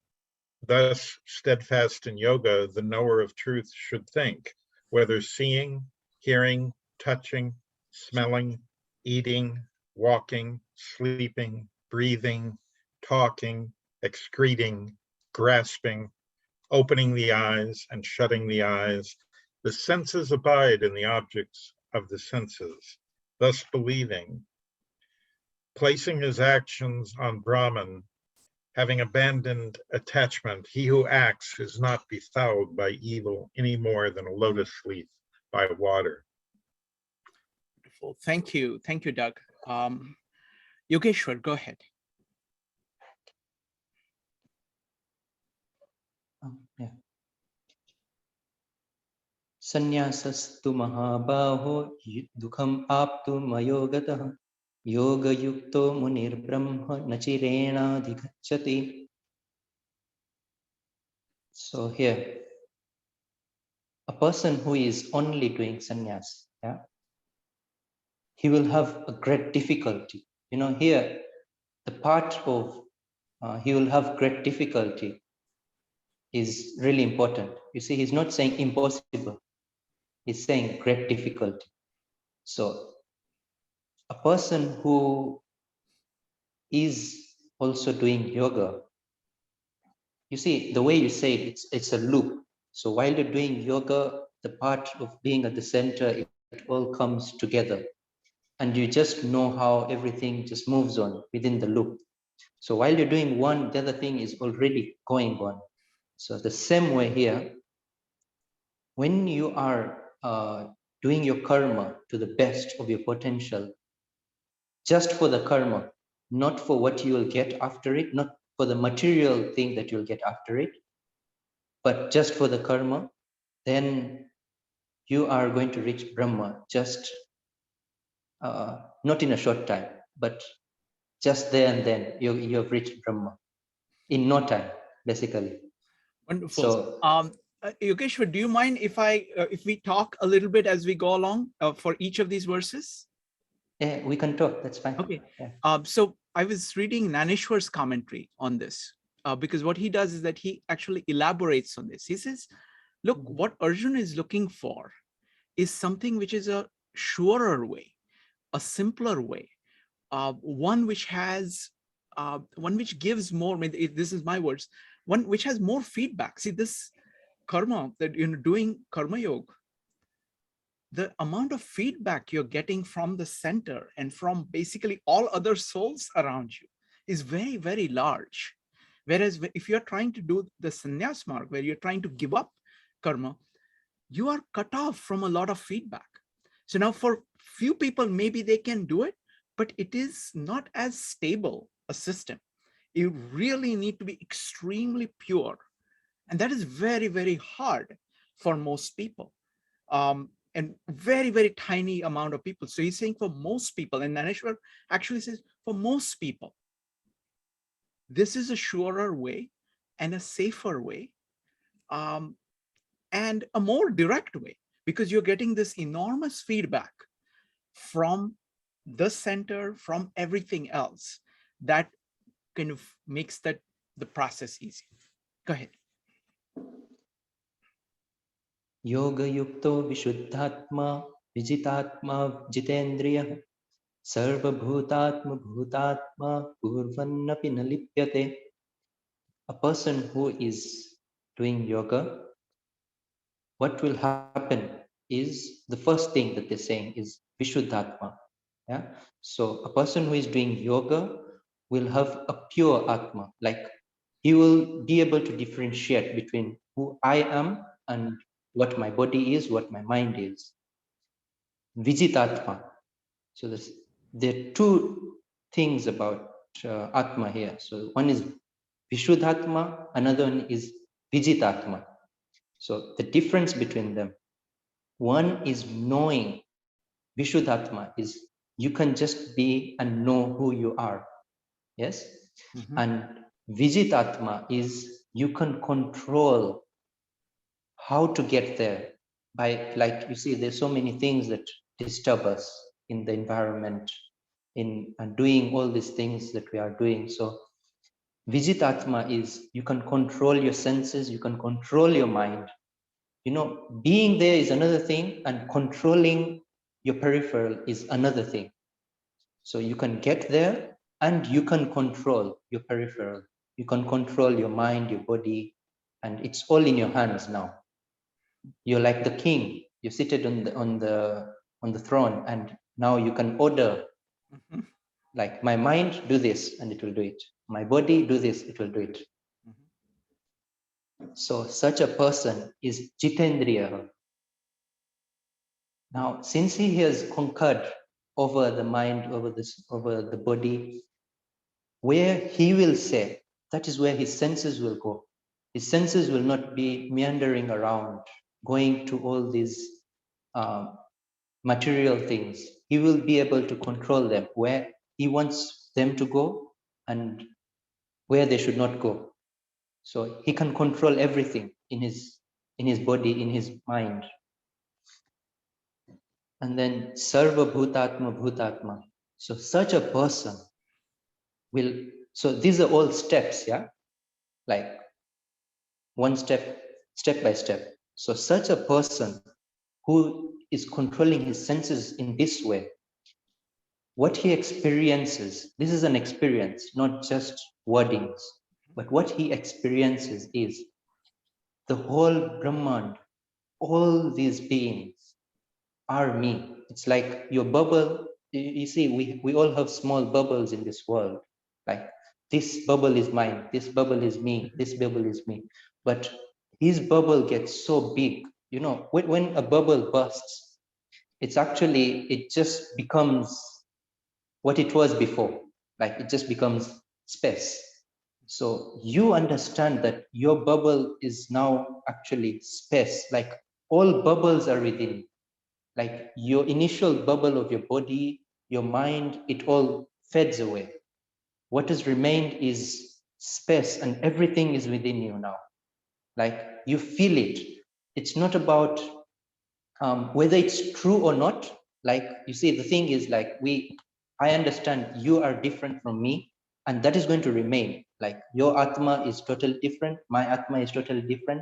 Thus, steadfast in yoga, the knower of truth should think, whether seeing, hearing, touching, smelling, eating, walking, sleeping, breathing, talking, excreting, grasping, opening the eyes and shutting the eyes, the senses abide in the objects of the senses, thus believing, placing his actions on Brahman, having abandoned attachment, he who acts is not befouled by evil any more than a lotus leaf by water. Wonderful. Thank you. Thank you, Doug. Yogeshwar, go ahead. Yeah. Sanyasastu mahabaho dukham aptu mayogatah yoga yukto munir brahma nachirena dhigacchati. So here, a person who is only doing sannyas, yeah, he will have a great difficulty. You know, here, the part of he will have great difficulty is really important. You see, he's not saying impossible. He's saying great difficulty. So a person who is also doing yoga, you see, the way you say it, it's a loop. So while you're doing yoga, the part of being at the center, it all comes together. And you just know how everything just moves on within the loop. So while you're doing one, the other thing is already going on. So the same way here, when you are doing your karma to the best of your potential, just for the karma, not for what you will get after it, not for the material thing that you'll get after it, but just for the karma, then you are going to reach Brahma just not in a short time, but just there and then you have reached Brahma in no time, basically. Wonderful. So, Yogeshwar, do you mind if we talk a little bit as we go along for each of these verses? yeah, we can talk. That's fine. Okay. Yeah. So I was reading Naneshwar's commentary on this because what he does is that he actually elaborates on this. He says, look, what Arjun is looking for is something which is a surer way, a simpler way, one which has, one which gives more, I mean, this is my words, one which has more feedback. See, this karma that you're doing karma yoga, the amount of feedback you're getting from the center and from basically all other souls around you is very, very large. Whereas if you're trying to do the sannyas mark, where you're trying to give up karma, you are cut off from a lot of feedback. So now for few people, maybe they can do it, but it is not as stable a system. You really need to be extremely pure. And that is very, very hard for most people. And very, very tiny amount of people. So he's saying for most people, and Naneshwar actually says for most people, this is a surer way and a safer way and a more direct way, because you're getting this enormous feedback from the center, from everything else that kind of makes that the process easy. Go ahead. Yoga yukto vishuddhatma vijitatma jitendriya sarva bhutatma bhutatma purvannapi nalipyate. A person who is doing yoga, what will happen is the first thing that they're saying is vishuddhatma. Yeah. So a person who is doing yoga will have a pure atma, like he will be able to differentiate between who I am and what my body is, what my mind is. Vijitatma. So there are two things about atma here. So one is vishuddhatma, another one is vijitatma. So the difference between them, one is knowing. Vishuddhatma is you can just be and know who you are. Yes. And Vijitatma is you can control how to get there by, like you see, there's so many things that disturb us in the environment, in doing all these things that we are doing. So Vijitatma is you can control your senses, you can control your mind. You know, being there is another thing, and controlling your peripheral is another thing. So you can get there and you can control your peripheral. You can control your mind, your body, and it's all in your hands now. You're like the king. You're seated on the throne, and now you can order. Like my mind, do this, and it will do it. My body, do this, it will do it. So such a person is Jitendriya. Now, since he has conquered over the mind, over the body, where he will say, that is where his senses will go. His senses will not be meandering around, going to all these material things. He will be able to control them where he wants them to go and where they should not go. So he can control everything in his body, in his mind. And then Sarva Bhutatma Bhutatma. So such a person will, so these are all steps, yeah? Like one step, step by step. So such a person who is controlling his senses in this way, what he experiences, this is an experience, not just wordings, but what he experiences is the whole Brahman, all these beings are me. It's like your bubble. You see, we all have small bubbles in this world. Like this bubble is mine, this bubble is me, this bubble is me. But his bubble gets so big. You know, when a bubble bursts, it's actually, it just becomes what it was before. Like it just becomes space. So you understand that your bubble is now actually space. Like all bubbles are within you. Like your initial bubble of your body, your mind, it all fades away. What has remained is space, and everything is within you now. Like you feel it. It's not about whether it's true or not. Like you see, the thing is like I understand you are different from me, and that is going to remain. Like your Atma is totally different, my Atma is totally different.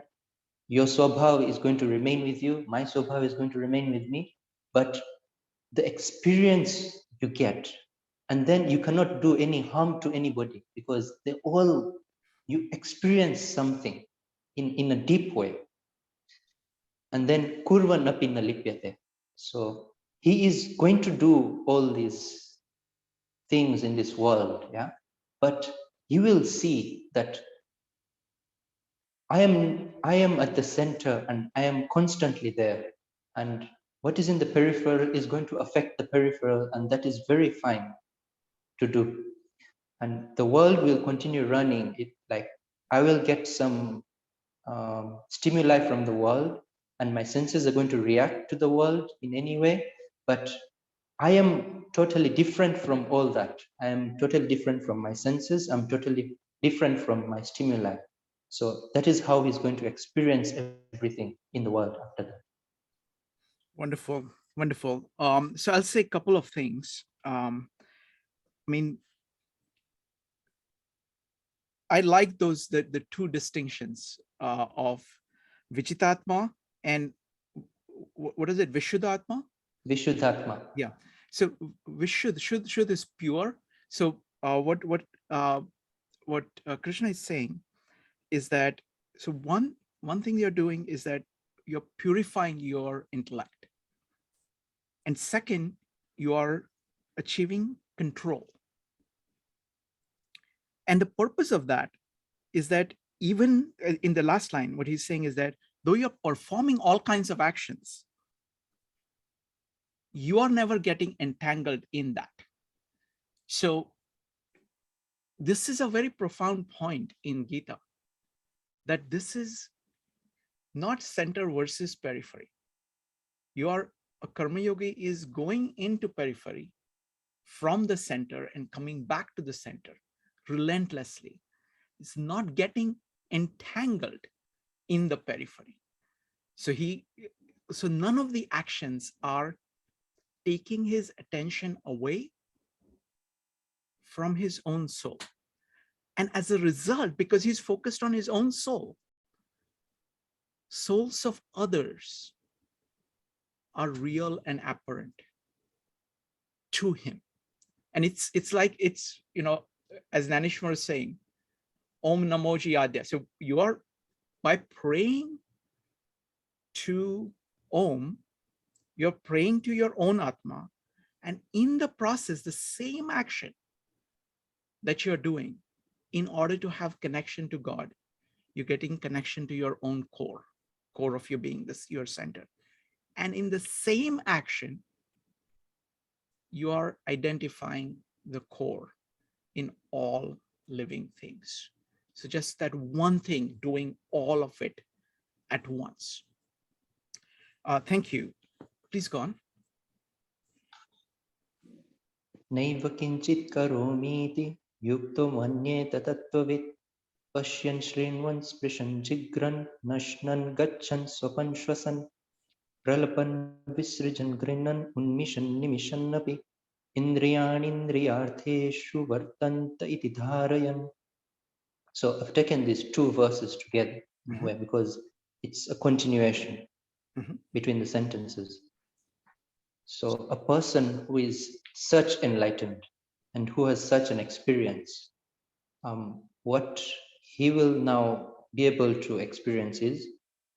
Your Swabhav is going to remain with you, my Swabhav is going to remain with me. But the experience you get, and then you cannot do any harm to anybody because they all, you experience something in a deep way. And then kurva napi na lipyate. So he is going to do all these things in this world, yeah. But you will see that I am at the center and I am constantly there. And what is in the peripheral is going to affect the peripheral, and that is very fine to do. And the world will continue running. It like I will get some stimuli from the world, and my senses are going to react to the world in any way. But I am totally different from all that. I am totally different from my senses. I'm totally different from my stimuli. So that is how he's going to experience everything in the world after that. Wonderful, wonderful. So I'll say a couple of things. I mean, I like those the two distinctions of Vichitatma and what is it, Vishuddhatma? Vishuddhatma. Yeah. So Vishuddh is pure. So what Krishna is saying is that, so one thing you're doing is that you're purifying your intellect, and second, you are achieving control. And the purpose of that is that even in the last line, what he's saying is that though you're performing all kinds of actions, you are never getting entangled in that. So this is a very profound point in Gita, that this is not center versus periphery. A karma yogi is going into periphery from the center and coming back to the center relentlessly. It's not getting entangled in the periphery. So none of the actions are taking his attention away from his own soul. And as a result, because he's focused on his own soul, souls of others are real and apparent to him. And it's like, as Nanishwar is saying, Om Namoji Adya. So you are, by praying to Om, you're praying to your own Atma. And in the process, the same action that you're doing in order to have connection to God, you're getting connection to your own core of your being, your center. And in the same action, you are identifying the core in all living things. So just that one thing, doing all of it at once. Thank you. Please go on. Naiva kinchit karomiti yukto manyeta tattvavid pashyan shrinvan sprishan jigran nashnan gachan swapan shwasan pralapan visrijan grinan unmishan nimishan napi indriyanindriyartheshu vartanta iti dharayan. So I've taken these two verses together in a way because it's a continuation between the sentences. So a person who is such enlightened and who has such an experience, what he will now be able to experience is,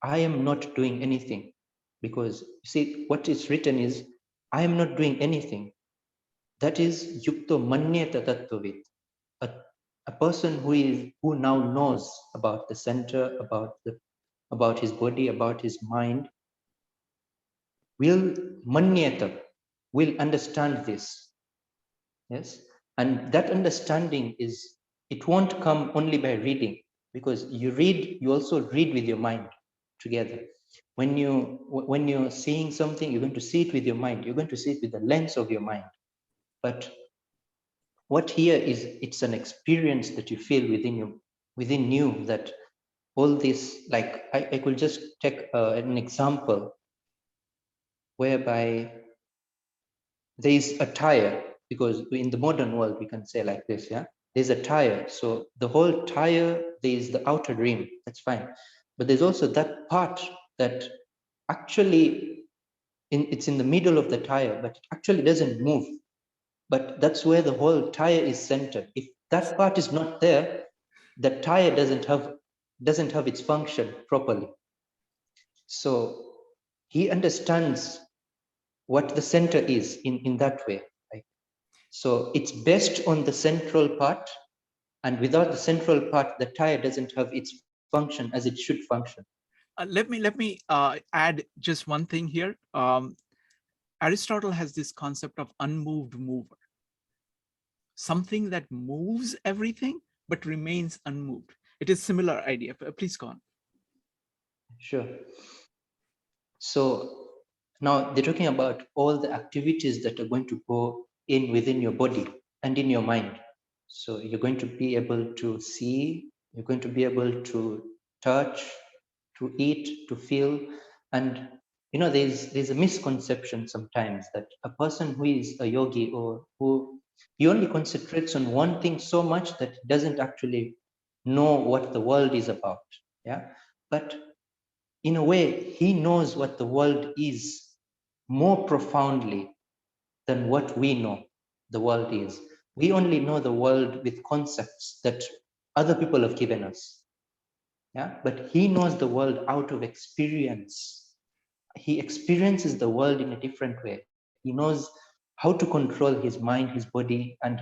I am not doing anything. Because you see, what is written is, I am not doing anything. That is yukto manyeta tattvavid. A person who now knows about the center, about his body, about his mind, will manyeta, will understand this. Yes, and that understanding is, it won't come only by reading, because you read, you also read with your mind together. When you're seeing something, you're going to see it with your mind. You're going to see it with the lens of your mind. But what here is, it's an experience that you feel within you, that all this, like I could just take an example whereby there is a tire, because in the modern world we can say like this, yeah, there's a tire. So the whole tire, there is the outer rim, that's fine, but there's also that part that actually it's in the middle of the tire, but it actually doesn't move. But that's where the whole tire is centered. If that part is not there, the tire doesn't have its function properly. So he understands what the center is in that way. Right? So it's based on the central part, and without the central part, the tire doesn't have its function as it should function. Let me add just one thing here. Aristotle has this concept of unmoved mover, something that moves everything but remains unmoved. It is similar idea. Please go on. Sure. So now they're talking about all the activities that are going to go in within your body and in your mind. So you're going to be able to see, you're going to be able to touch, to eat, to feel. And you know, there's a misconception sometimes that a person who is a yogi, or who he only concentrates on one thing so much that he doesn't actually know what the world is about. Yeah. But in a way, he knows what the world is more profoundly than what we know the world is. We only know the world with concepts that other people have given us. Yeah, but he knows the world out of experience. He experiences the world in a different way. He knows how to control his mind, his body, and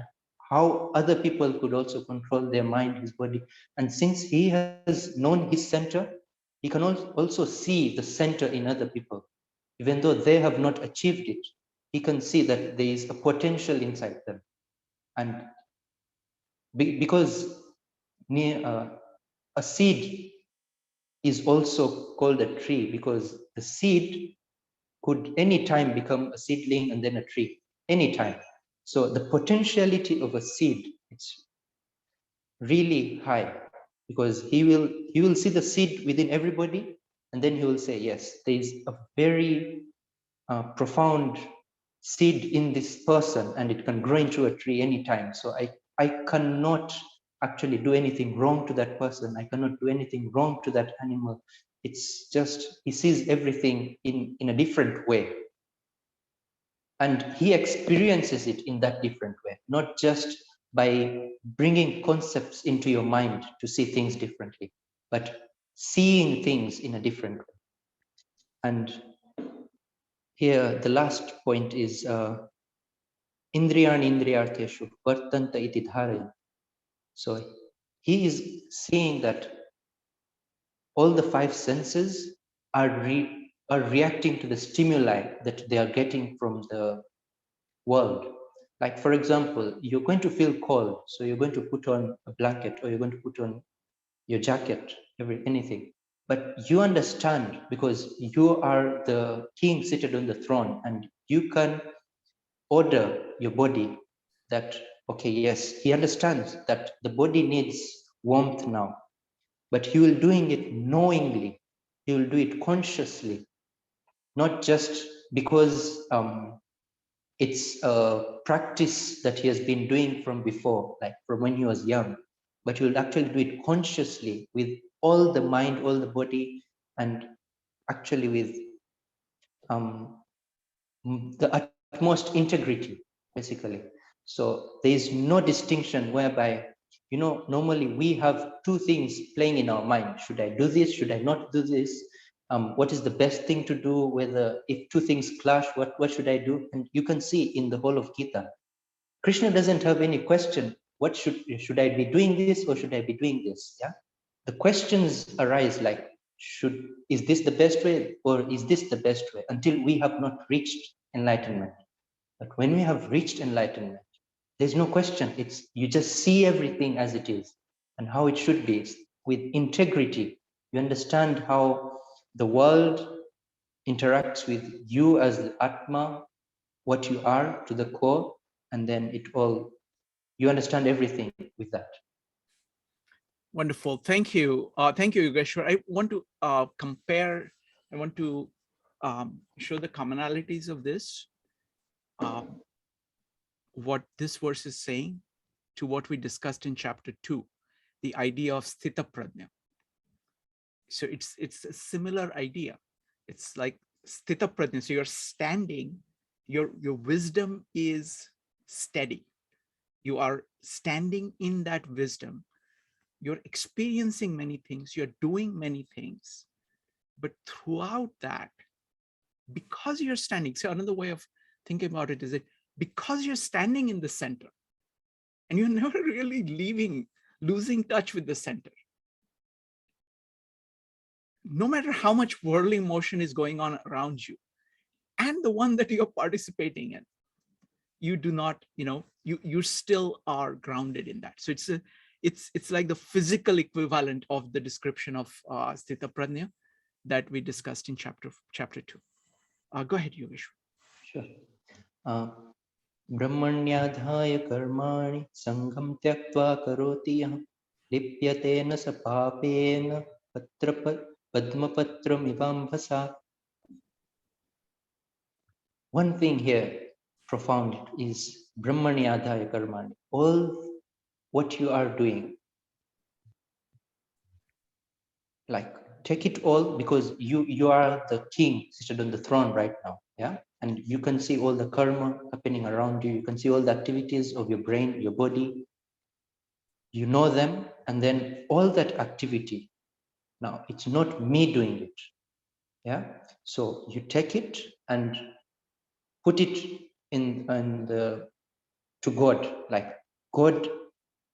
how other people could also control their mind, his body. And since he has known his center, he can also see the center in other people. Even though they have not achieved it, he can see that there is a potential inside them. And because a seed is also called a tree, because the seed could anytime become a seedling and then a tree, anytime. So the potentiality of a seed, it's really high, because he will see the seed within everybody, and then he will say, yes, there is a very profound seed in this person, and it can grow into a tree anytime. So I cannot actually do anything wrong to that person. I cannot do anything wrong to that animal. It's just, he sees everything in a different way. And he experiences it in that different way, not just by bringing concepts into your mind to see things differently, but seeing things in a different way. And here, the last point is Indriyani indriyartheshu vartanta iti dharaya. So he is seeing that all the five senses are reacting to the stimuli that they are getting from the world. Like, for example, you're going to feel cold, so you're going to put on a blanket, or you're going to put on your jacket, anything. but you understand because you are the king seated on the throne, and you can order your body that, okay, yes, he understands that the body needs warmth now, but he will doing it knowingly. He will do it consciously, not just because it's a practice that he has been doing from before, like from when he was young, but he will actually do it consciously with all the mind, all the body, and actually with the utmost integrity, basically. So there is no distinction whereby, you know, normally we have two things playing in our mind. Should I do this? Should I not do this? What is the best thing to do? Whether if two things clash, what should I do? And you can see in the whole of Gita, Krishna doesn't have any question. What should I be doing this or should I be doing this? Yeah. The questions arise like, is this the best way or is this the best way, until we have not reached enlightenment. But when we have reached enlightenment, there's no question. It's, you just see everything as it is and how it should be. With integrity, you understand how the world interacts with you as the Atma, what you are to the core, and then it all, you understand everything with that. Wonderful. Thank you. Thank you, Yogeshwar. I want to compare, I want to show the commonalities of this, what this verse is saying to what we discussed in chapter 2, the idea of sthita prajna. So it's a similar idea. It's like sthita prajna. So you're standing, your wisdom is steady. You are standing in that wisdom. You're experiencing many things, you're doing many things, but throughout that, because you're standing, so another way of thinking about it is that because you're standing in the center and you're never really losing touch with the center, no matter how much whirling motion is going on around you and the one that you're participating in, you do not, you still are grounded in that. So it's like the physical equivalent of the description of sthita prajna that we discussed in chapter 2. Go ahead, Yogesh. Sure. Brahmanyadhaya karmani sangam tyaktva karoti yah lipyate na sapapena padmapatram ivambhasa. One thing here profound is Brahmanyadhaya karmani. All what you are doing, like take it all, because you are the king seated on the throne right now. Yeah. And you can see all the karma happening around you. You can see all the activities of your brain, your body. You know them, and then all that activity. Now, it's not me doing it. Yeah. So you take it and put it to God, like God,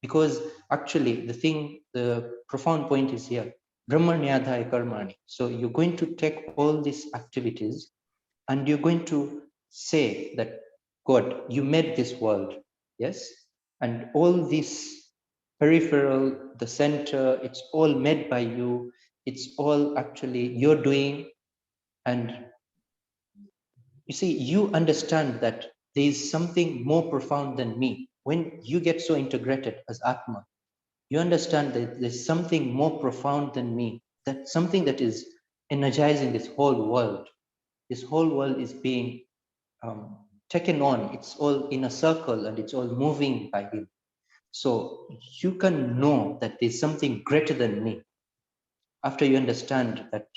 because actually the profound point is here. Brahmanyadhaya karmani. So you're going to take all these activities and you're going to say that, God, you made this world, yes? And all this peripheral, the center, it's all made by you. It's all actually you're doing. And you see, you understand that there is something more profound than me. When you get so integrated as Atma, you understand that there's something more profound than me, that something that is energizing this whole world. This whole world is being taken on. It's all in a circle and it's all moving by him. So you can know that there's something greater than me. After you understand that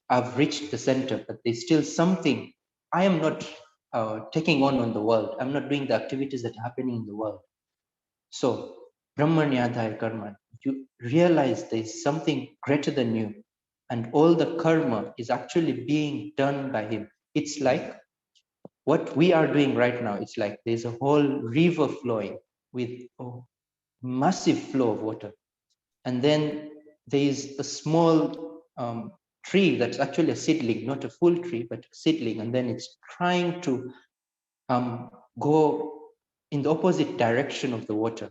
I've reached the center, but there's still something I am not taking on the world. I'm not doing the activities that are happening in the world. So Brahmanyadhaya karma, you realize there's something greater than you, and all the karma is actually being done by him. It's like what we are doing right now. It's like there's a whole river flowing with a massive flow of water. And then there's a small tree that's actually a seedling, not a full tree, but a seedling. And then it's trying to go in the opposite direction of the water.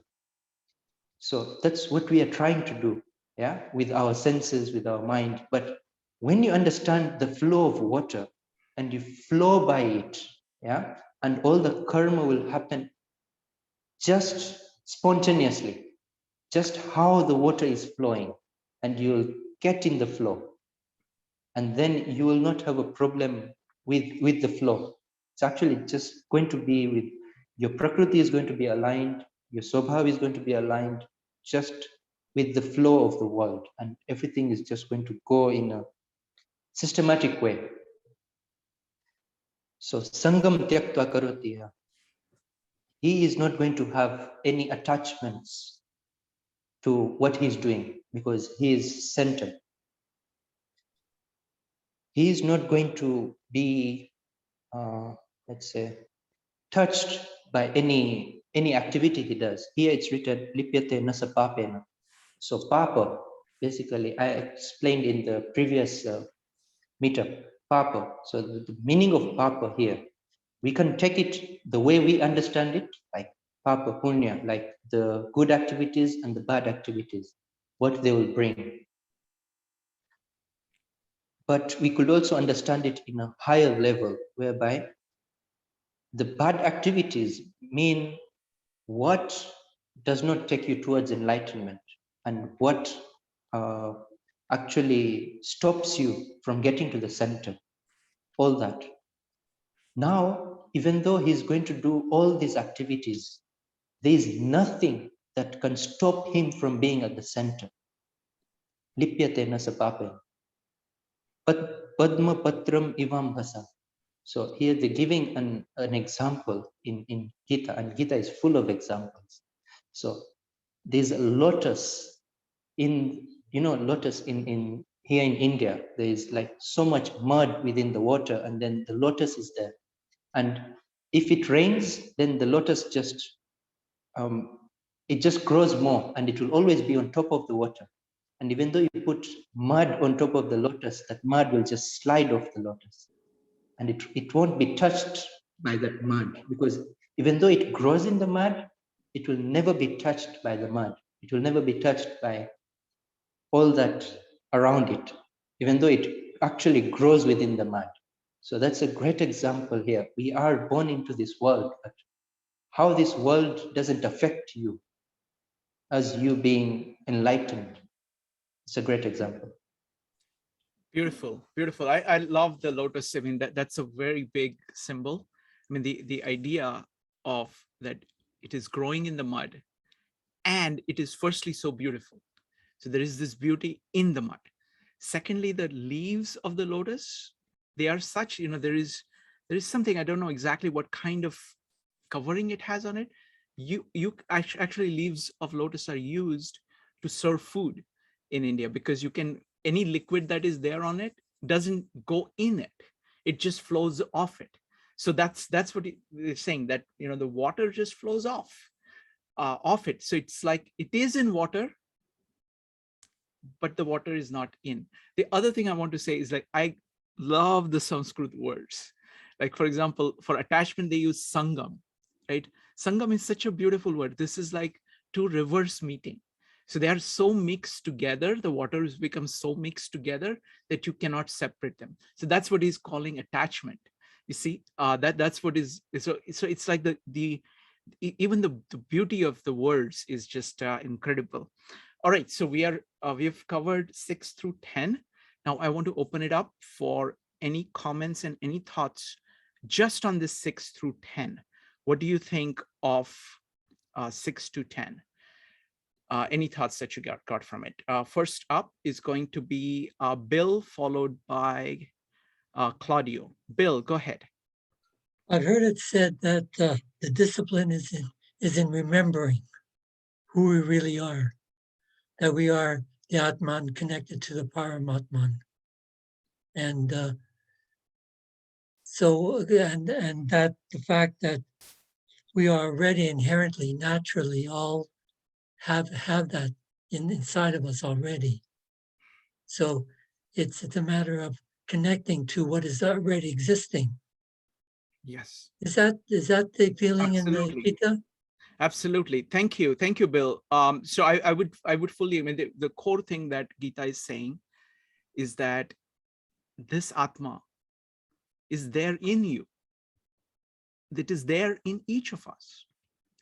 So that's what we are trying to do. yeah, with our senses, with our mind. But when you understand the flow of water and you flow by it, yeah, and all the karma will happen just spontaneously, just how the water is flowing, and you'll get in the flow. And then you will not have a problem with the flow. It's actually just going to be with your prakriti is going to be aligned, your swabhav is going to be aligned just with the flow of the world, and everything is just going to go in a systematic way. So sangam tyaktva karoti, he is not going to have any attachments to what he's doing because he is centered. He is not going to be, let's say, touched by any activity he does. Here it's written lipyate nasa papena. So papa, basically, I explained in the previous meetup, papa. So the meaning of papa here, we can take it the way we understand it, like papa punya, like the good activities and the bad activities, what they will bring. But we could also understand it in a higher level, whereby the bad activities mean what does not take you towards enlightenment and what actually stops you from getting to the center, all that. Now, even though he's going to do all these activities, there is nothing that can stop him from being at the center. Lipyate nasapape. But padma patram ivam bhasa. So here they're giving an example in Gita, and Gita is full of examples. So there's a lotus in, lotus in here in India, there is like so much mud within the water, and then the lotus is there. And if it rains, then the lotus just, it just grows more, and it will always be on top of the water. And even though you put mud on top of the lotus, that mud will just slide off the lotus. And it won't be touched by that mud, because even though it grows in the mud, it will never be touched by the mud. It will never be touched by all that around it, even though it actually grows within the mud. So that's a great example here. We are born into this world, but how this world doesn't affect you as you being enlightened. It's a great example. Beautiful, beautiful. I love the lotus. I mean, that's a very big symbol. I mean, the idea of that it is growing in the mud, and it is firstly so beautiful. So there is this beauty in the mud. Secondly, the leaves of the lotus, they are such, there is something, I don't know exactly what kind of covering it has on it. Actually, leaves of lotus are used to serve food in India, because you can, any liquid that is there on it doesn't go in it. It just flows off it. So that's what it's saying, that, the water just flows off it. So it's like it is in water, but the water is not in. The other thing I want to say is, like, I love the Sanskrit words. Like, for example, for attachment, they use sangam, right? Sangam is such a beautiful word. This is like two rivers meeting. So they are so mixed together, the waters become so mixed together that you cannot separate them. So that's what he's calling attachment. You see, that's what is, so it's like even the beauty of the words is just incredible. All right, so we've covered 6 through 10. Now I want to open it up for any comments and any thoughts just on this 6 through 10. What do you think of 6 to 10? Any thoughts that you got from it? First up is going to be Bill, followed by Claudio. Bill, go ahead. I've heard it said that the discipline is in remembering who we really are, that we are the Atman connected to the Paramatman. And and that the fact that we are already inherently, naturally all have that inside of us already. So it's a matter of connecting to what is already existing. Yes. Is that the feeling Absolutely. in the Gita? Absolutely. Thank you. Thank you, Bill. So I would fully, I mean, the core thing that Gita is saying is that this Atma is there in you. That is there in each of us.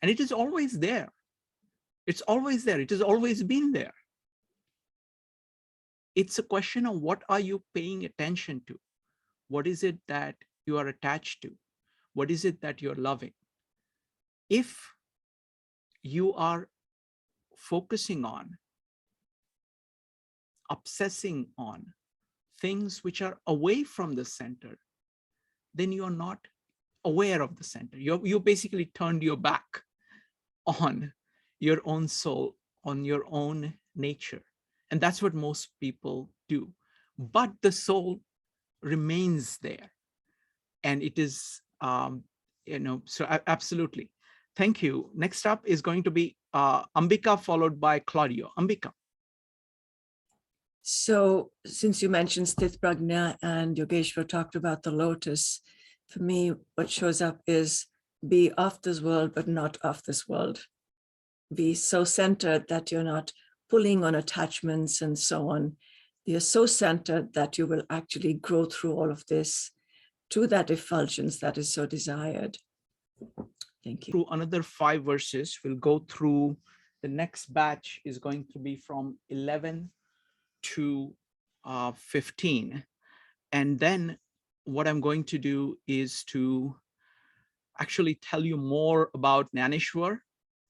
And it is always there. It's always there. It has always been there. It's a question of what are you paying attention to? What is it that you are attached to? What is it that you're loving? If you are focusing on, obsessing on things which are away from the center, then you are not aware of the center. You basically turned your back on your own soul, on your own nature. And that's what most people do. But the soul remains there. And it is, so absolutely. Thank you. Next up is going to be Ambika, followed by Claudio. Ambika. So since you mentioned Sthit Prajna and Yogeshwar talked about the lotus, for me, what shows up is be of this world, but not of this world. Be so centered that you're not pulling on attachments and so on. You're so centered that you will actually grow through all of this to that effulgence that is so desired. Thank you. Through another 5 verses, we'll go through. The next batch is going to be from 11 to 15. And then what I'm going to do is to actually tell you more about Naneshwar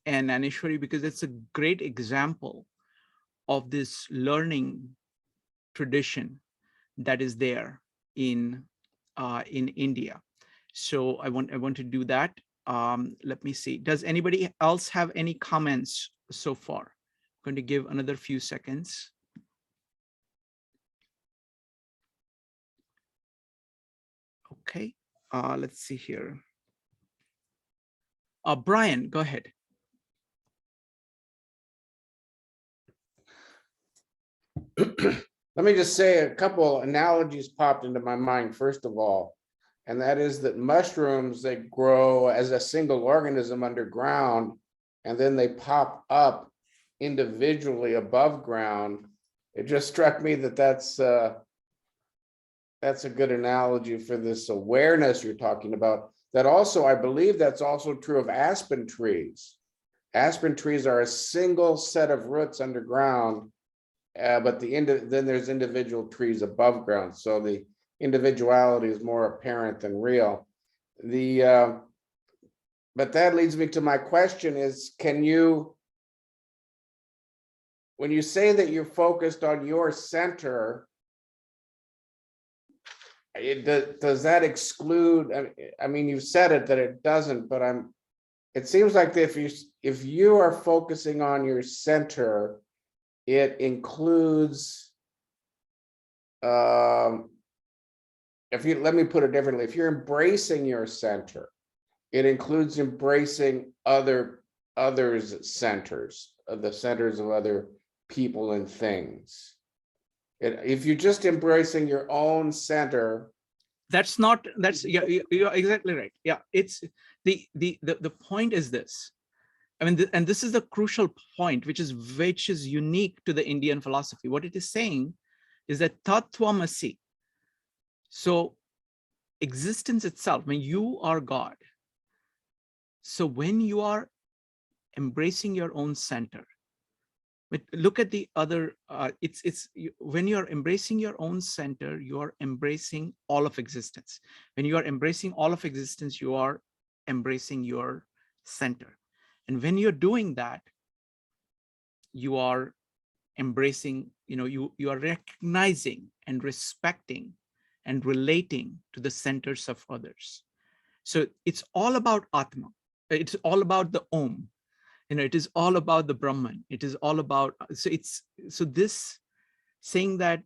and Naneshwari, because it's a great example of this learning tradition that is there in India. So I want to do that. Let me see. Does anybody else have any comments so far? I'm going to give another few seconds. Okay, let's see here. Brian, go ahead. Let me just say a couple analogies popped into my mind, first of all, and that is that mushrooms, they grow as a single organism underground, and then they pop up individually above ground. It just struck me that that's a good analogy for this awareness you're talking about. That also, I believe that's also true of aspen trees. Aspen trees are a single set of roots underground, but then there's individual trees above ground. So the individuality is more apparent than real. But that leads me to my question is, when you say that you're focused on your center, does that exclude, I mean, you've said it that it doesn't, but it seems like if you are focusing on your center, it includes, let me put it differently. If you're embracing your center, it includes embracing others' centers, the centers of other people and things. If you're just embracing your own center, you're exactly right. Yeah, it's the point is this. I mean, and this is the crucial point, which is unique to the Indian philosophy. What it is saying is that Tattvamasi. So existence itself, I mean, you are God. So when you are embracing your own center, but look at the other, when you're embracing your own center, you are embracing all of existence. When you are embracing all of existence, you are embracing your center. And when you're doing that, you are embracing, you are recognizing and respecting and relating to the centers of others. So it's all about Atma. It's all about the Om. It is all about the Brahman. It is all about, so this saying that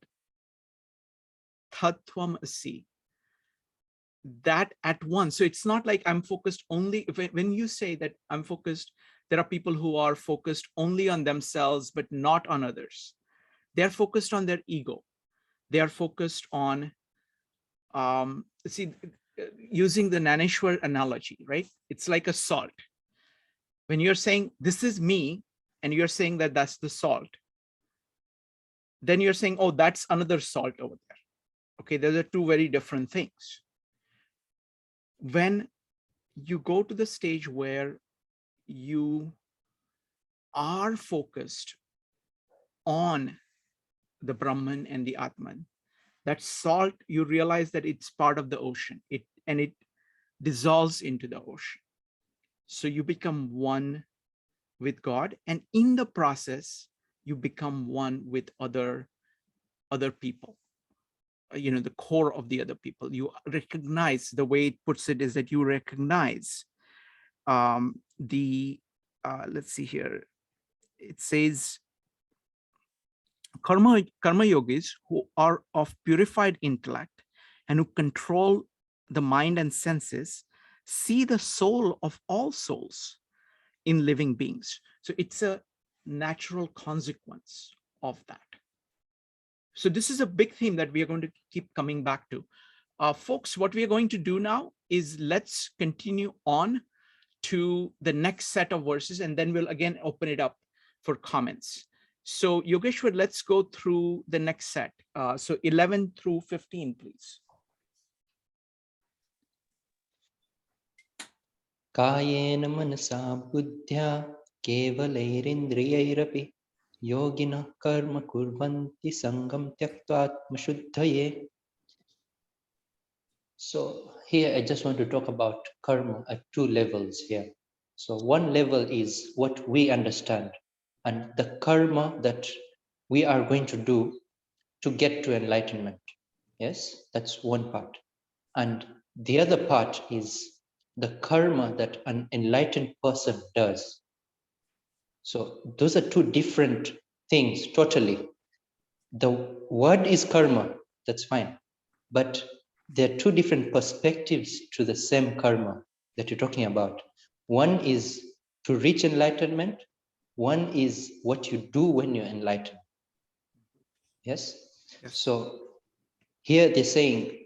Tattvamasi, that at once, so it's not like I'm focused only, when you say that I'm focused, there are people who are focused only on themselves, but not on others. They're focused on their ego. They are focused on, using the Naneshwar analogy, right? It's like a salt. When you're saying, this is me, and you're saying that that's the salt, then you're saying, oh, that's another salt over there. Okay, those are two very different things. When you go to the stage where you are focused on the Brahman and the Atman, that salt, you realize that it's part of the ocean, and it dissolves into the ocean. So you become one with God, and in the process, you become one with other people. The core of the other people. You recognize, the way it puts it is that you recognize let's see here. It says, karma yogis who are of purified intellect and who control the mind and senses see the soul of all souls in living beings. So it's a natural consequence of that. So this is a big theme that we are going to keep coming back to. Folks, what we are going to do now is let's continue on to the next set of verses, and then we'll again open it up for comments. So Yogeshwar, let's go through the next set. So 11 through 15, please. Kayena manasa buddhya kevalairindrayairapi yogina karma kurvanti sangam tyaktva atmashuddhaye. So here I just want to talk about karma at two levels here. So one level is what we understand, and the karma that we are going to do to get to enlightenment. Yes, that's one part. And the other part is the karma that an enlightened person does. So those are two different things totally. The word is karma, that's fine. But there are two different perspectives to the same karma that you're talking about. One is to reach enlightenment. One is what you do when you're enlightened. Yes? So here they're saying,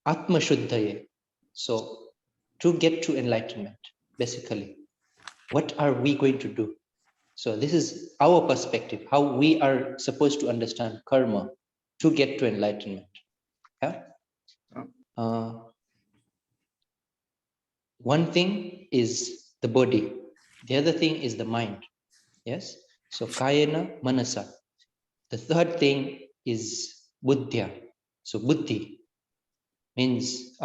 Atma Shuddhaye. So to get to enlightenment, basically, what are we going to do? So this is our perspective, how we are supposed to understand karma to get to enlightenment. Yeah. One thing is the body. The other thing is the mind. Yes. So kayena manasa. The third thing is buddhya. So buddhi means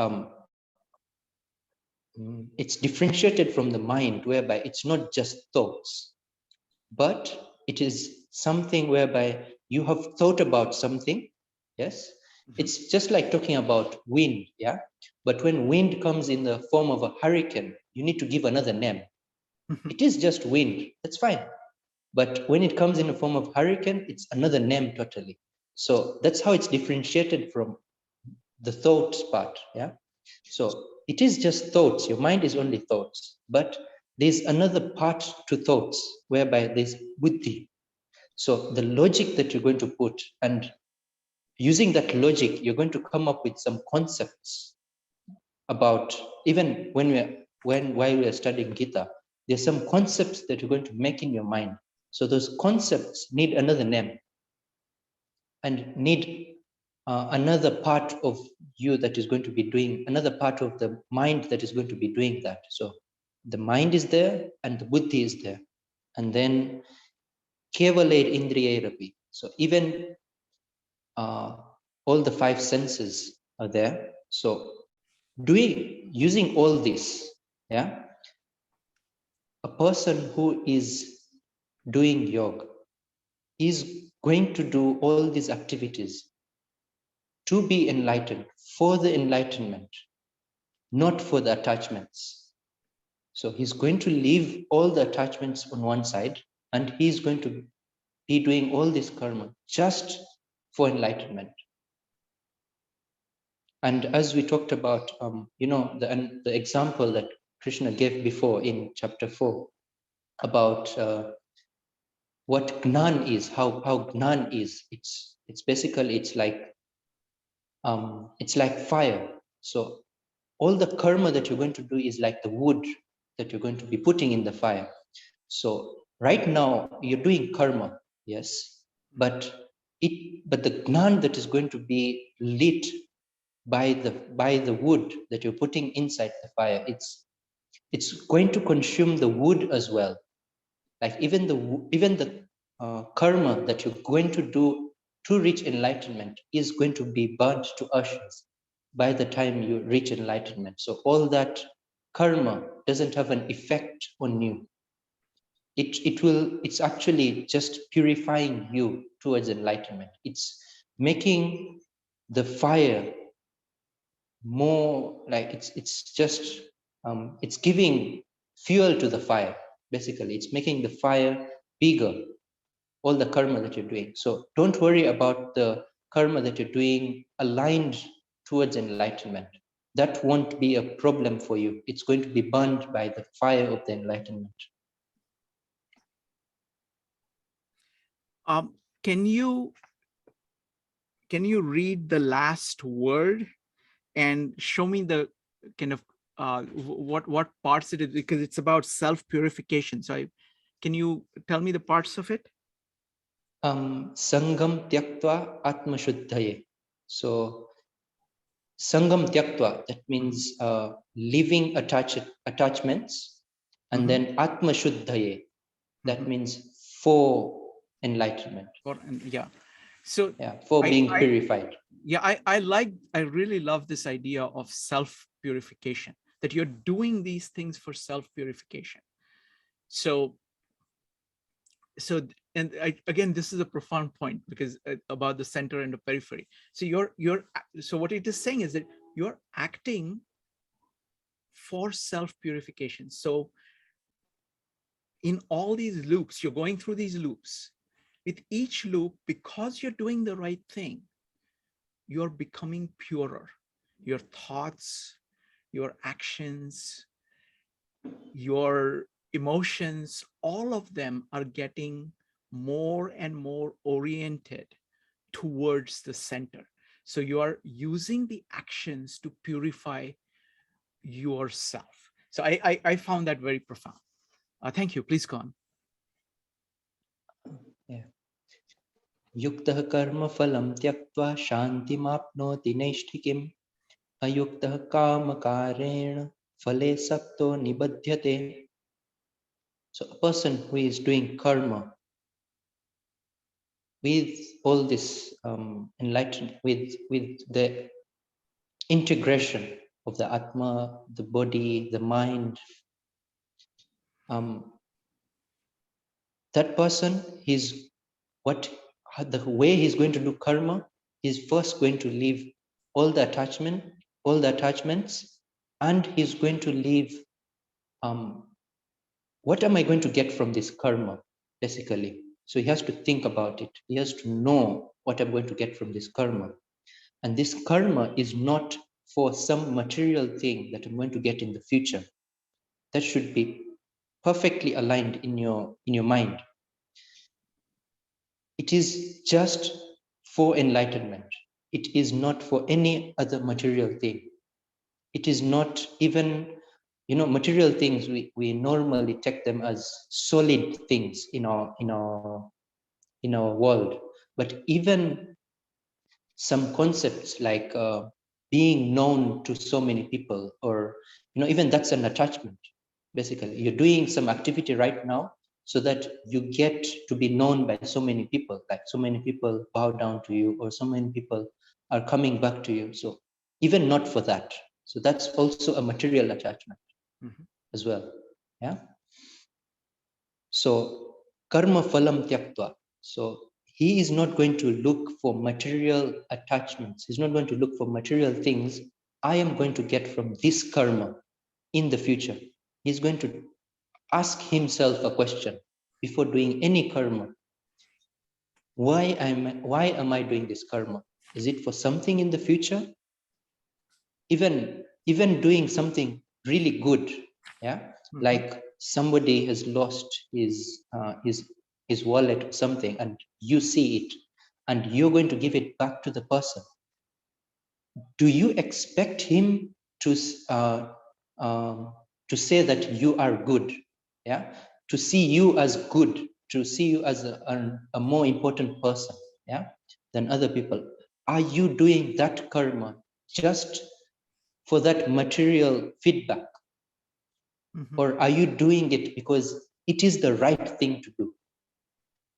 it's differentiated from the mind, whereby it's not just thoughts, but it is something whereby you have thought about something. Yes. It's just like talking about wind. Yeah. But when wind comes in the form of a hurricane, you need to give another name. It is just wind. That's fine. But when it comes in the form of hurricane, it's another name totally. So that's how it's differentiated from the thoughts part. Yeah. So it is just thoughts. Your mind is only thoughts. But there's another part to thoughts whereby there's buddhi. So the logic that you're going to put, and using that logic, you're going to come up with some concepts about, even while we are studying Gita, there's some concepts that you're going to make in your mind. So those concepts need another name and need another part of you that is going to be doing, another part of the mind that is going to be doing that. So the mind is there and the buddhi is there. And then kevaler indriyairapi. So even all the five senses are there. So using all this, yeah, a person who is doing yoga is going to do all these activities to be enlightened, for the enlightenment, not for the attachments. So he's going to leave all the attachments on one side, and he's going to be doing all this karma just for enlightenment. And as we talked about, the example that Krishna gave before in chapter 4 about what Gnan is, how Gnan is. It's basically, it's like fire. So all the karma that you're going to do is like the wood that you're going to be putting in the fire. So right now you're doing karma, yes, but the gnan that is going to be lit by the wood that you're putting inside the fire, it's going to consume the wood as well. Like even the karma that you're going to do to reach enlightenment is going to be burnt to ashes by the time you reach enlightenment. So all that karma doesn't have an effect on you. It's actually just purifying you towards enlightenment. It's making the fire more like it's just it's giving fuel to the fire. Basically, it's making the fire bigger, all the karma that you're doing. So don't worry about the karma that you're doing aligned towards enlightenment. That won't be a problem for you. It's going to be burned by the fire of the enlightenment. Can you read the last word and show me the kind of what parts it is, because it's about self-purification. So can you tell me the parts of it? Sangam tyaktva atma shuddhaye. So Sangam tyaktva, that means leaving attachments, and then Atma Shuddhaye, that means for enlightenment. Yeah. So yeah, for being purified. I really love this idea of self-purification, that you're doing these things for self-purification. So and again, this is a profound point, because about the center and the periphery. So so what it is saying is that you're acting for self-purification. So in all these loops, you're going through these loops. With each loop, because you're doing the right thing, you're becoming purer. Your thoughts, your actions, your emotions, all of them are getting more and more oriented towards the center. So you are using the actions to purify yourself. So I found that very profound. Thank you. Please go on. Yeah. Yuktah karma phalam tyaktva shantimapnoti naishtikim ayuktah kamakarena phale sakto nibadhyate. So a person who is doing karma with all this enlightenment, with the integration of the Atma, the body, the mind, that person, the way he's going to do karma, he's first going to leave all the attachments, and he's going to leave, what am I going to get from this karma, basically. So he has to think about it. He has to know what I'm going to get from this karma. And this karma is not for some material thing that I'm going to get in the future. That should be perfectly aligned in your mind. It is just for enlightenment. It is not for any other material thing. It is not even, material things, we normally take them as solid things in our world. But even some concepts like being known to so many people, or even that's an attachment. Basically, you're doing some activity right now so that you get to be known by so many people, like so many people bow down to you, or so many people are coming back to you. So even not for that. So that's also a material attachment as well. Yeah. So karma phalam tyaktva. So he is not going to look for material attachments. He's not going to look for material things I am going to get from this karma in the future. He's going to ask himself a question before doing any karma. Why am I doing this karma? Is it for something in the future? Even doing something really good, yeah, like somebody has lost his wallet or something, and you see it, and you're going to give it back to the person. Do you expect him to say that you are good, yeah, to see you as good, to see you as a more important person, yeah, than other people. Are you doing that karma just for that material feedback? Mhm. Or are you doing it because it is the right thing to do?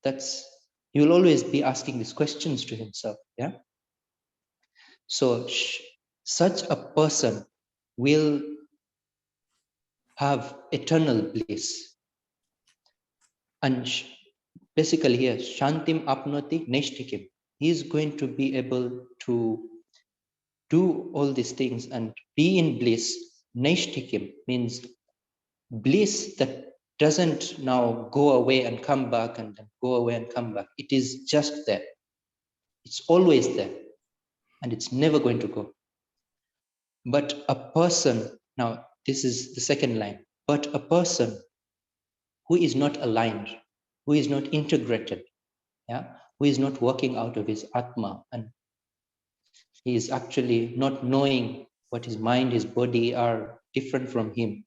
That's, you'll always be asking these questions to himself, yeah. So such a person will have eternal bliss. And basically here, Shantim apnoti neshtikim. He is going to be able to do all these things and be in bliss. Neshtikim means bliss that doesn't now go away and come back and then go away and come back. It is just there. It's always there and it's never going to go. But a person, now this is the second line, but a person who is not aligned, who is not integrated, yeah, who is not working out of his Atma, and he is actually not knowing what his mind, his body are different from him.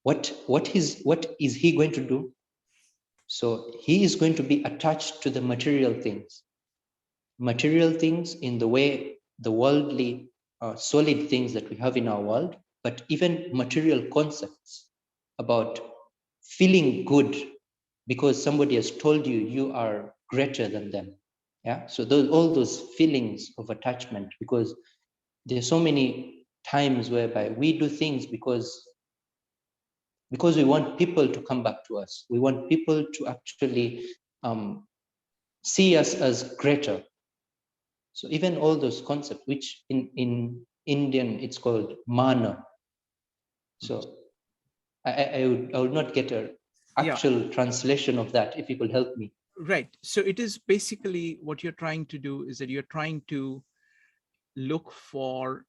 What is he going to do? So he is going to be attached to the material things in the way the worldly solid things that we have in our world, but even material concepts about feeling good because somebody has told you you are greater than them. Yeah, so all those feelings of attachment, because there's so many times whereby we do things because we want people to come back to us. We want people to actually see us as greater. So even all those concepts, which in Indian it's called mana. So I would not get a actual translation of that if you could help me. Right. So it is basically what you're trying to do is that you're trying to look for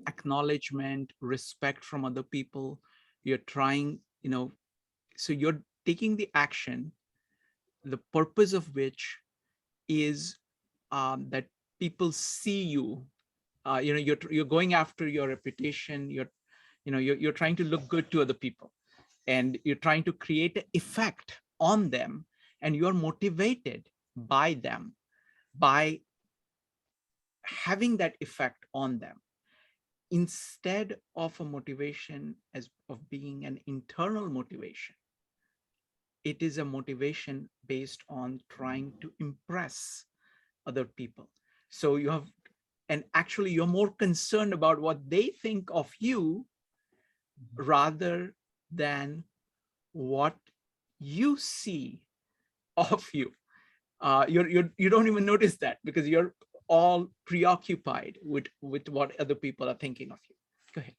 acknowledgement, respect from other people. You're trying, so you're taking the action, the purpose of which is that people see you. You're going after your reputation. You're trying to look good to other people, and you're trying to create an effect on them, and you're motivated by them, by having that effect on them, instead of a motivation of being an internal motivation. It is a motivation based on trying to impress other people. So and actually you're more concerned about what they think of you rather than what you see of you. You don't even notice that because you're all preoccupied with what other people are thinking of you. Go ahead.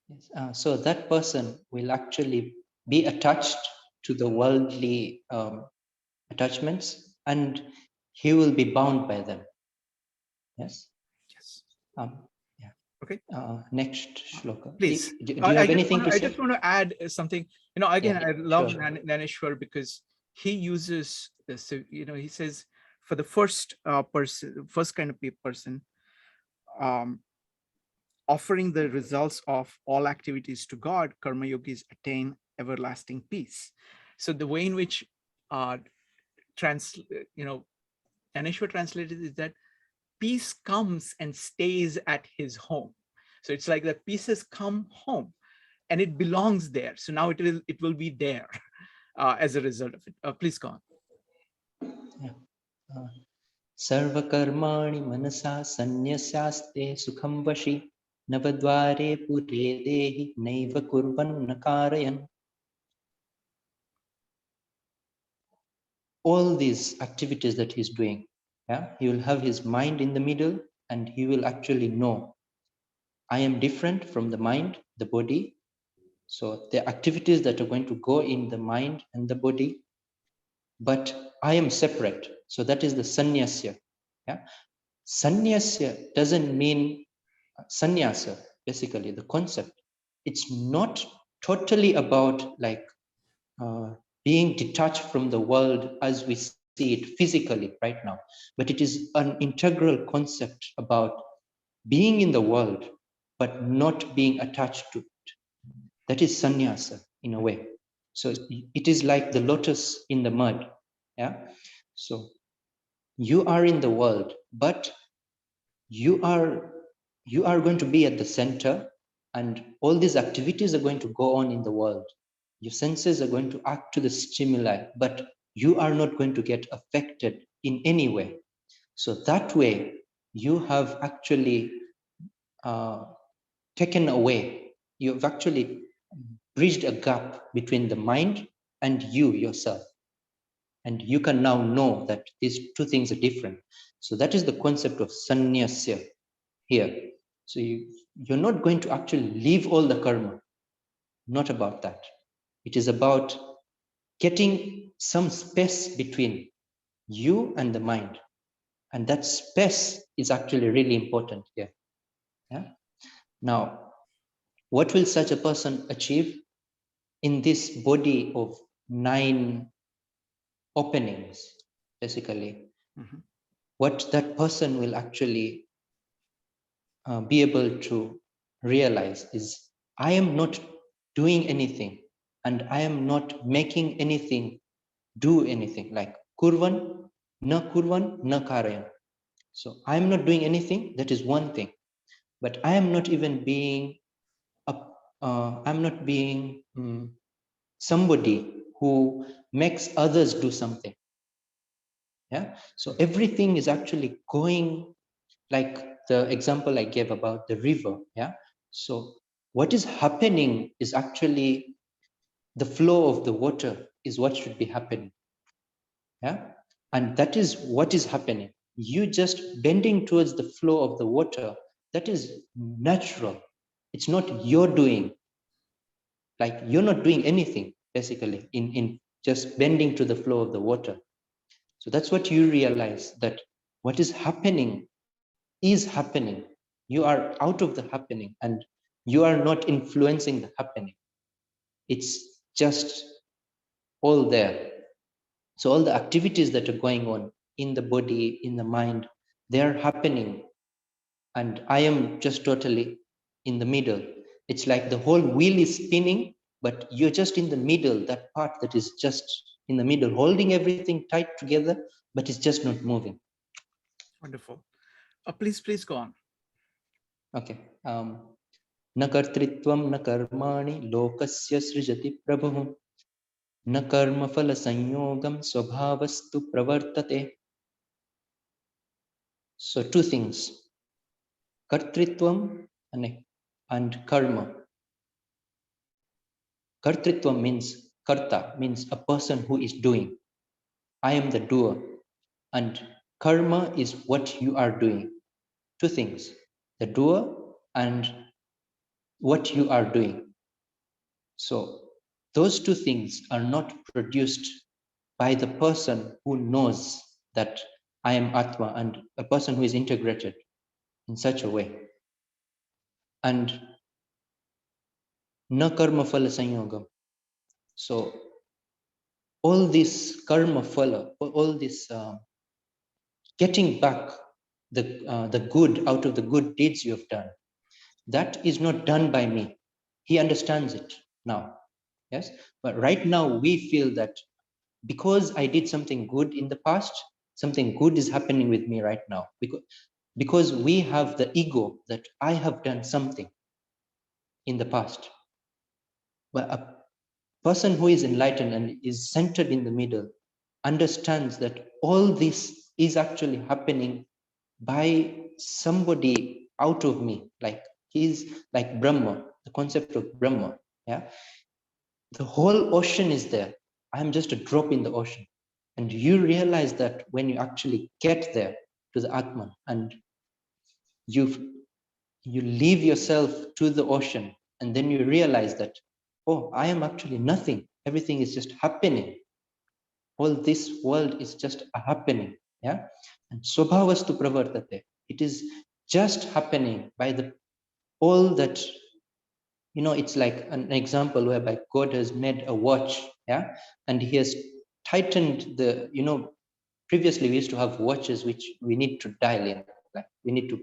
Yes. So that person will actually be attached to the worldly attachments, and he will be bound by them. Yes. Yes. Yeah. Okay. Next shloka. Please. Do you have anything to say? I just want to add something. Again, Yeah, I love sure. Naneshwar because he uses this. He says for the first first kind of person, offering the results of all activities to God, karma yogis attain everlasting peace. So the way in which Naneshwar translated is that peace comes and stays at his home. So it's like that peace has come home and it belongs there. So now it will be there as a result of it. Please go on. Yeah. Sarva karmani manasa sanyasyaste sukham vashi navadvare pure dehi naiva kurvan nakarayan. All these activities that he's doing, yeah, he will have his mind in the middle and he will actually know, I am different from the mind, the body. So the activities that are going to go in the mind and the body, but I am separate. So that is the sannyasya. Yeah. Sannyasya doesn't mean sannyasa, basically the concept. It's not totally about like being detached from the world as we see it physically right now, but it is an integral concept about being in the world, but not being attached to it. That is sannyasa in a way. So it is like the lotus in the mud. Yeah. So you are in the world, but you are going to be at the center, and all these activities are going to go on in the world. Your senses are going to act to the stimuli, but you are not going to get affected in any way. So that way, you have actually taken away, you've actually bridged a gap between the mind and you yourself. And you can now know that these two things are different. So that is the concept of sannyasya here. So you're not going to actually leave all the karma. Not about that. It is about getting some space between you and the mind. And that space is actually really important here. Yeah. Now, what will such a person achieve in this body of 9 openings, basically? Mhm. What that person will actually be able to realize is, I am not doing anything, and I am not making anything do anything, like kurvan, na karayan. So I am not doing anything, that is one thing, but I am not even being I'm not being somebody who makes others do something. Yeah. So everything is actually going like the example I gave about the river. Yeah. So what is happening is actually the flow of the water is what should be happening. Yeah. And that is what is happening. You just bending towards the flow of the water, that is natural. It's not your doing. Like you're not doing anything basically in just bending to the flow of the water. So that's what you realize, that what is happening is happening. You are out of the happening and you are not influencing the happening. It's just all there. So all the activities that are going on in the body, in the mind, they are happening. And I am just totally in the middle. It's like the whole wheel is spinning, but you're just in the middle, that part that is just in the middle, holding everything tight together, but it's just not moving. Wonderful. Please go on. Okay. न कर्तृत्वं न कर्माणि लोकस्य सृजति प्रभुः न कर्मफल संयोगं स्वभावस्तु प्रवर्तते. So 2 things, kartritvam and karma. Kartritvam means, karta means a person who is doing. I am the doer. And karma is what you are doing. 2 things, the doer and what you are doing. So those 2 things are not produced by the person who knows that I am Atma, and a person who is integrated in such a way. And na karma phala sanyogam. So all this karma phala, all this getting back the good out of the good deeds you have done, that is not done by me. He understands it now. Yes. But right now we feel that because I did something good in the past, something good is happening with me right now. Because we have the ego that I have done something in the past. But a person who is enlightened and is centered in the middle understands that all this is actually happening by somebody out of me. Like he's like Brahma, the concept of Brahma. Yeah. The whole ocean is there. I'm just a drop in the ocean. And you realize that when you actually get there to the Atman and you leave yourself to the ocean, and then you realize that, oh, I am actually nothing. Everything is just happening. All this world is just a happening. Yeah. And swabhavastu pravartate. It is just happening by the all that, it's like an example whereby God has made a watch. Yeah. And he has tightened the, previously we used to have watches which we need to dial in, like we need to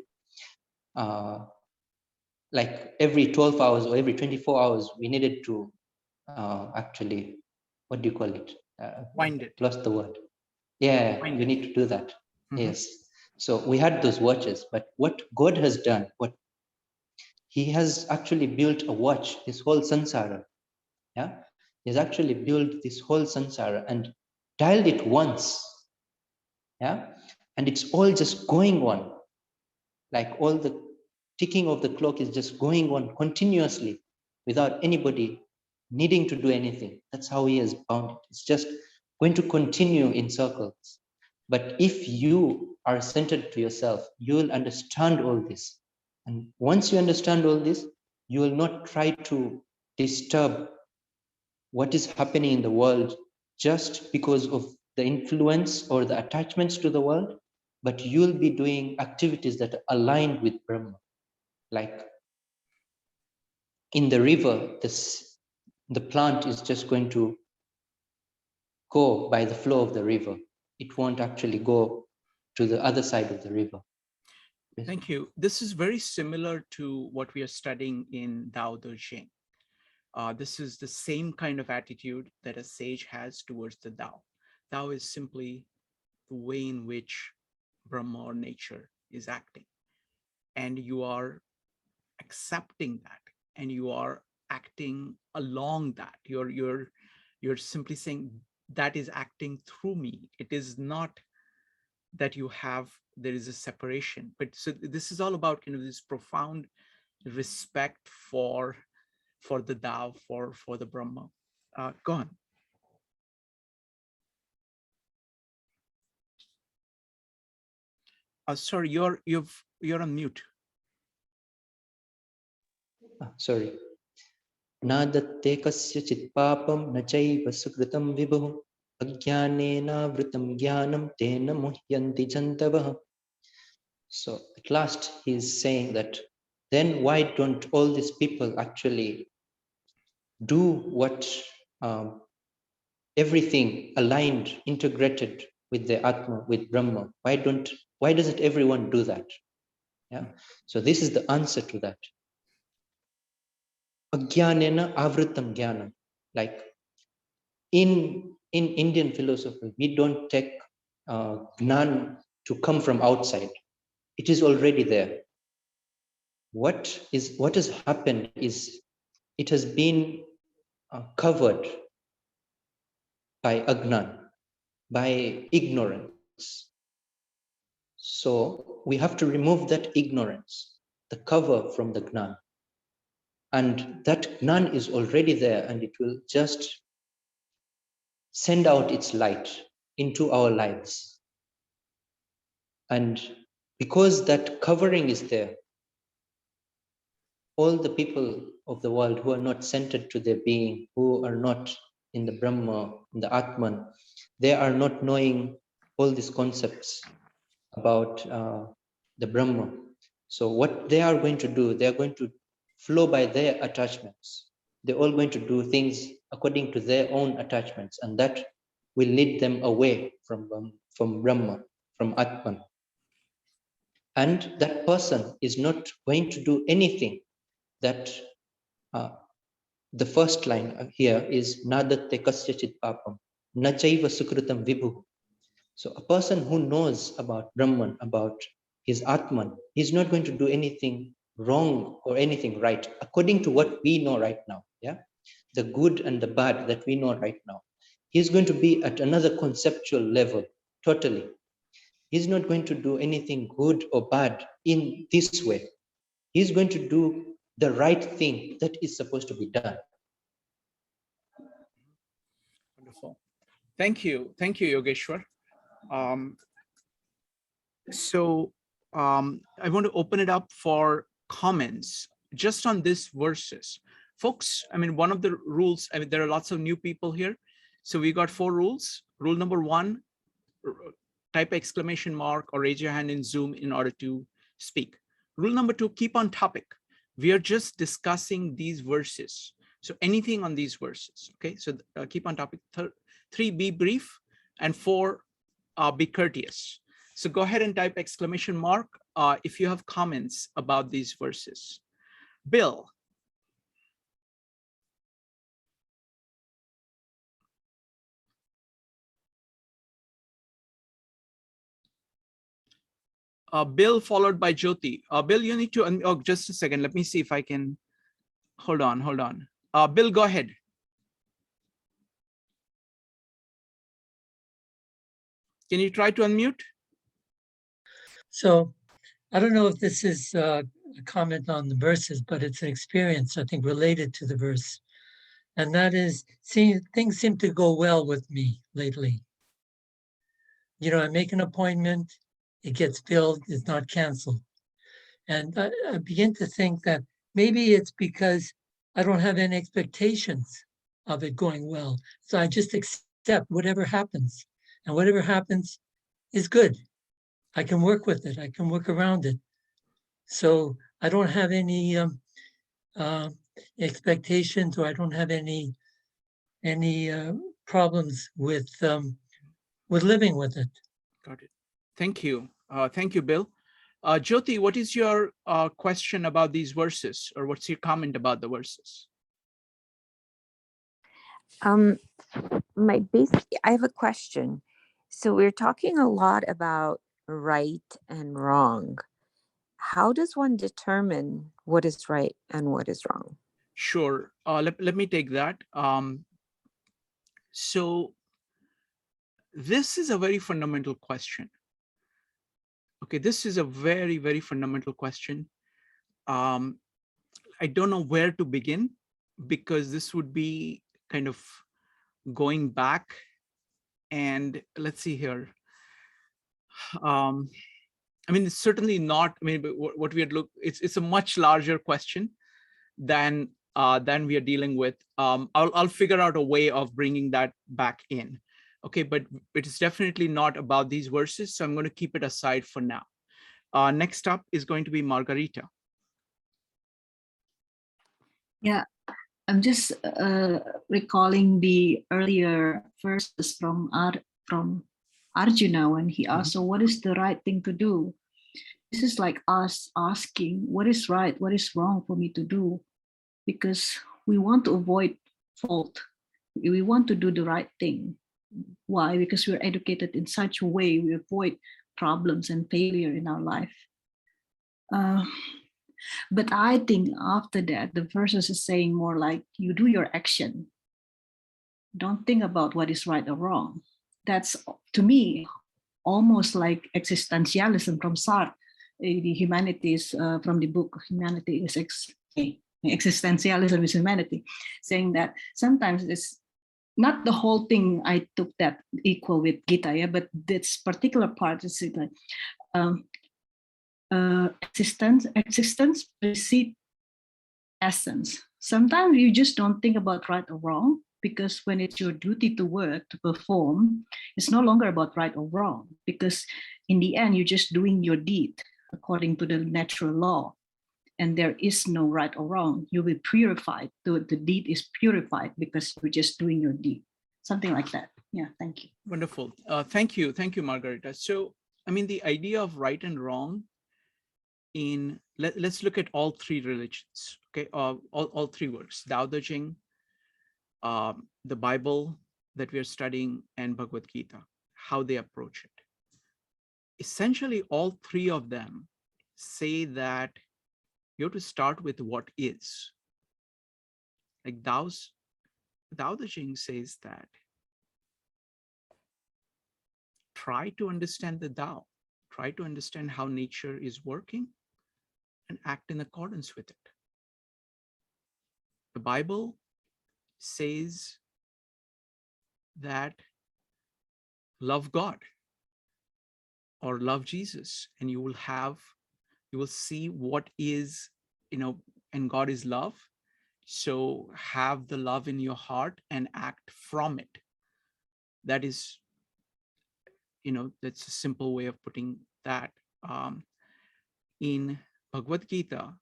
like every 12 hours or every 24 hours, we needed to actually, what do you call it? Wind it. Lost the word. Yeah, Wind you it. need to do that. Mhm. Yes. So we had those watches, but what God has done, what He has actually built a watch, this whole samsara. Yeah, He's actually built this whole samsara and dialed it once. Yeah, and it's all just going on, like all the ticking of the clock is just going on continuously without anybody needing to do anything. That's how He has bound it. It's just going to continue in circles. But if you are centered to yourself, you will understand all this. And once you understand all this, you will not try to disturb what is happening in the world just because of the influence or the attachments to the world, but you'll be doing activities that are aligned with Brahma. Like in the river, the plant is just going to go by the flow of the river. It won't actually go to the other side of the river. Thank you. This is very similar to what we are studying in Tao Te Ching. This is the same kind of attitude that a sage has towards the Tao. Tao is simply the way in which Brahma or nature is acting. And you are accepting that and you are acting along that. You're simply saying that is acting through me. It is not that there is a separation. But so this is all about this profound respect for the Tao, for the Brahma. Go on. Sorry, you're on mute. Sorry. Nadatte kasyachit papam nachaiva sukritam vibhu ajnanena vritam jnanam tena muhyanti jantavah. So at last he's saying that then why don't all these people actually do what everything aligned, integrated with the Atma, with Brahma? Why doesn't everyone do that? Yeah. So this is the answer to that. Ajnanena avritam jnanam. Like in Indian philosophy, we don't take gnan to come from outside. It is already there. What has happened is it has been covered by agnan, by ignorance. So we have to remove that ignorance, the cover from the gnan. And that gnan is already there and it will just send out its light into our lives. And because that covering is there, all the people of the world who are not centered to their being, who are not in the Brahma, in the Atman, they are not knowing all these concepts about the Brahma. So what they are going to do, they are going to flow by their attachments. They're all going to do things according to their own attachments, and that will lead them away from Brahma, from Atman. And that person is not going to do anything that the first line here is nadatte kasyachit papam nachaiva sukritam vibhu. So a person who knows about Brahman, about his Atman, he's not going to do anything wrong or anything right according to what we know right now. Yeah, the good and the bad that we know right now. He's going to be at another conceptual level totally. He's not going to do anything good or bad in this way. He's going to do the right thing that is supposed to be done. Wonderful. Thank you, Yogeshwar. So I want to open it up for comments just on these verses. Folks, I mean, one of the rules, I mean, there are lots of new people here. So we got 4 rules. Rule number 1, type exclamation mark or raise your hand in Zoom in order to speak. Rule number 2, keep on topic. We are just discussing these verses. So anything on these verses, okay? So keep on topic. 3, be brief. And 4, be courteous. So go ahead and type exclamation mark if you have comments about these verses. Bill. Bill followed by Jyoti. Bill, you need to, oh, just a second. Let me see if I can, hold on. Bill, go ahead. Can you try to unmute? So I don't know if this is a comment on the verses, but it's an experience, I think, related to the verse. And that is, things seem to go well with me lately. You know, I make an appointment, it gets filled, it's not canceled. And I begin to think that maybe it's because I don't have any expectations of it going well. So I just accept whatever happens. And whatever happens is good. I can work with it. I can work around it. So I don't have any expectations, or I don't have any problems with living with it. Got it. Thank you. Thank you, Bill. Jyoti, what is your question about these verses, or what's your comment about the verses? I have a question. So we're talking a lot about right and wrong. How does one determine what is right and what is wrong? Sure. Let me take that. So this is a very fundamental question. Okay, this is a very, very fundamental question. I don't know where to begin, because this would be kind of going back, and let's see here. I mean, it's certainly not, I mean, what we had looked, it's a much larger question than we are dealing with. I'll figure out a way of bringing that back in. Okay, but it is definitely not about these verses, so I'm going to keep it aside for now. Next up is going to be Margarita. Yeah, I'm just recalling the earlier verses from Arjuna when he asked, so what is the right thing to do? This is like us asking, what is right, what is wrong for me to do? Because we want to avoid fault. We want to do the right thing. Why? Because we're educated in such a way we avoid problems and failure in our life. But I think after that, the verses is saying more like, you do your action. Don't think about what is right or wrong. That's, to me, almost like existentialism from Sartre, the humanities, from the book Humanity is Existentialism is Humanity, saying that sometimes it's not the whole thing. I took that equal with Gita, yeah, but this particular part is like existence precedes essence. Sometimes you just don't think about right or wrong, because when it's your duty to work, to perform, it's no longer about right or wrong, because in the end, you're just doing your deed according to the natural law. And there is no right or wrong. You'll be purified. The deed is purified because you're just doing your deed. Something like that. Yeah, thank you. Wonderful. Thank you, Margarita. So, I mean, the idea of right and wrong in, let's look at all three religions, okay? All three works, Tao Te Ching, the Bible that we are studying, and Bhagavad Gita, how they approach it. Essentially, all three of them say that you have to start with what is. Like Tao Te Ching says that try to understand the Tao, try to understand how nature is working and act in accordance with it. The Bible says that love God or love Jesus, and you will see what is, and God is love. So have the love in your heart and act from it. That is, that's a simple way of putting that. In Bhagavad Gita,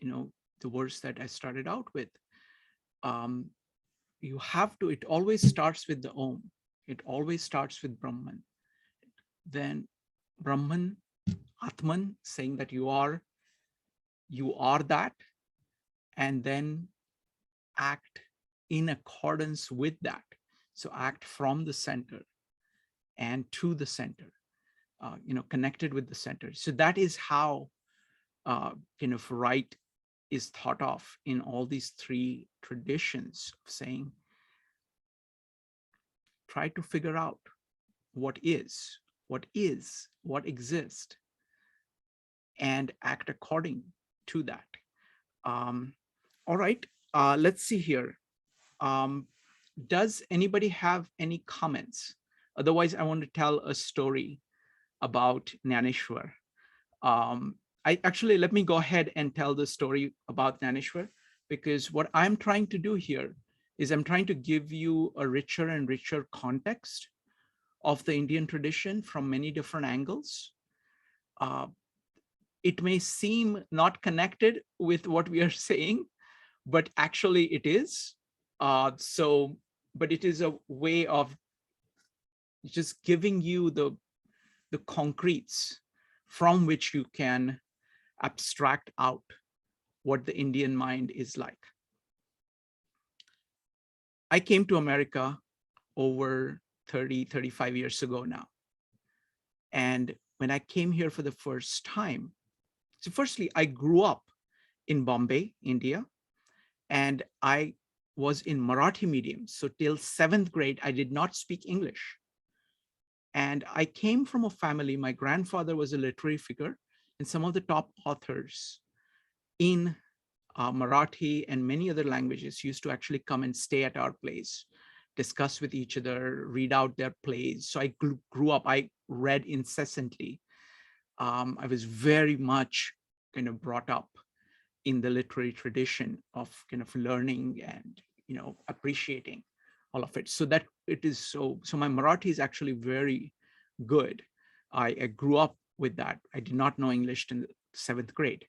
the verse that I started out with, you have to, it always starts with the Om. It always starts with Brahman. Then Brahman, Atman, saying that you are you are that, and then act in accordance with that. So act from the center and to the center, connected with the center. So that is how right is thought of in all these three traditions of saying, try to figure out what exists, and act according to that. All right, let's see here. Does anybody have any comments? Otherwise, I want to tell a story about Jnaneshwar. Let me go ahead and tell the story about Jnaneshwar, because what I'm trying to do here is I'm trying to give you a richer and richer context of the Indian tradition from many different angles. It may seem not connected with what we are saying, but actually it is. But it is a way of just giving you the concretes from which you can abstract out what the Indian mind is like. I came to America over 35 years ago now. And when I came here for the first time, so firstly, I grew up in Bombay, India, and I was in Marathi medium. So till 7th grade, I did not speak English. And I came from a family, my grandfather was a literary figure, and some of the top authors in Marathi and many other languages used to actually come and stay at our place, discuss with each other, read out their plays. So I grew up, I read incessantly. I was very much brought up in the literary tradition of learning and appreciating all of it. So that it is so my Marathi is actually very good. I grew up with that. I did not know English in the 7th grade.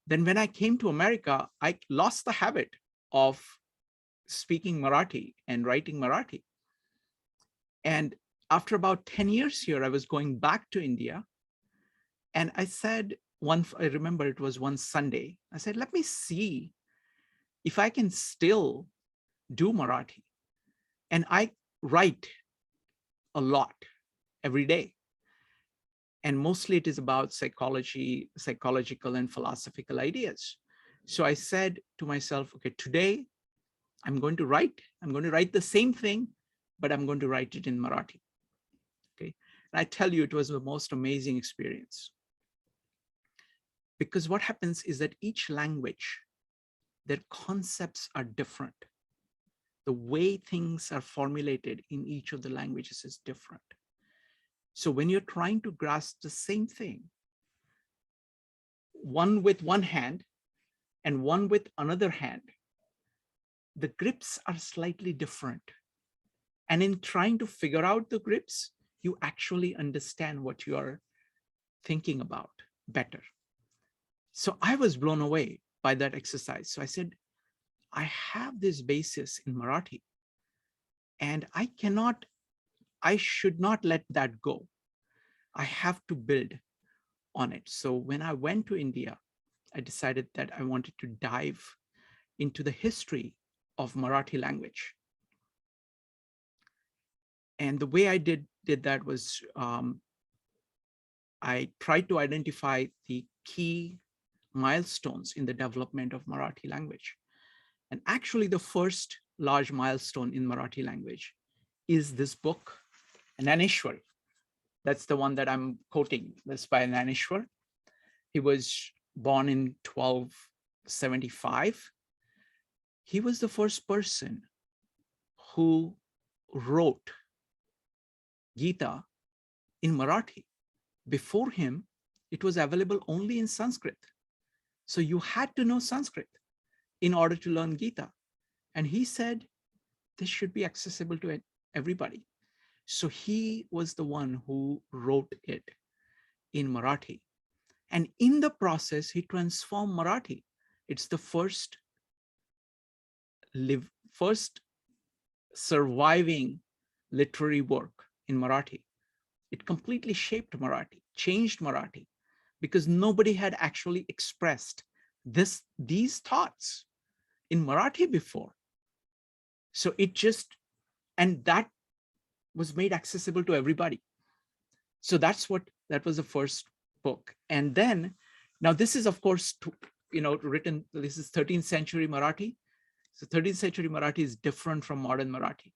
Then when I came to America, I lost the habit of speaking Marathi and writing Marathi. And after about 10 years here, I was going back to India. And I said, I remember it was one Sunday, I said, let me see if I can still do Marathi. And I write a lot every day. And mostly it is about psychological and philosophical ideas. So I said to myself, okay, today I'm going to write the same thing, but I'm going to write it in Marathi. Okay. And I tell you, it was the most amazing experience. Because what happens is that each language, their concepts are different. The way things are formulated in each of the languages is different. So when you're trying to grasp the same thing, one with one hand and one with another hand, the grips are slightly different. And in trying to figure out the grips, you actually understand what you are thinking about better. So I was blown away by that exercise. So I said, I have this basis in Marathi, and I should not let that go. I have to build on it. So when I went to India, I decided that I wanted to dive into the history of Marathi language. And the way I did that was I tried to identify the key milestones in the development of Marathi language. And actually the first large milestone in Marathi language is this book, Jnaneshwar. That's the one that I'm quoting. That's by Jnaneshwar. He was born in 1275. He was the first person who wrote Gita in Marathi. Before him, it was available only in Sanskrit. So you had to know Sanskrit in order to learn Gita. And he said, this should be accessible to everybody. So he was the one who wrote it in Marathi. And in the process, he transformed Marathi. It's the first surviving literary work in Marathi. It completely shaped Marathi, changed Marathi, because nobody had actually expressed these thoughts in Marathi before. So it just, and that was made accessible to everybody. So that was the first book. And then, now this is of course, written, this is 13th century Marathi. So 13th century Marathi is different from modern Marathi.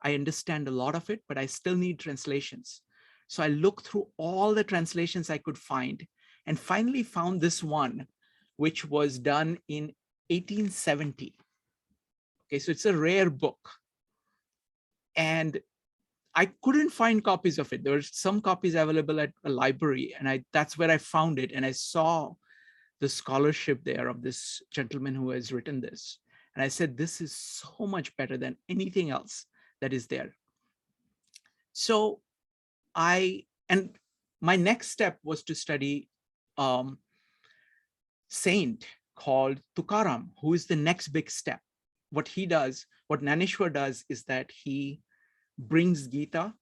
I understand a lot of it, but I still need translations. So I looked through all the translations I could find and finally found this one, which was done in 1870. Okay, so it's a rare book. And I couldn't find copies of it. There were some copies available at a library, and that's where I found it. And I saw the scholarship there of this gentleman who has written this. And I said, this is so much better than anything else that is there. So and my next step was to study saint called Tukaram, who is the next big step. What he does, what Naneshwar does, is that he brings Gita,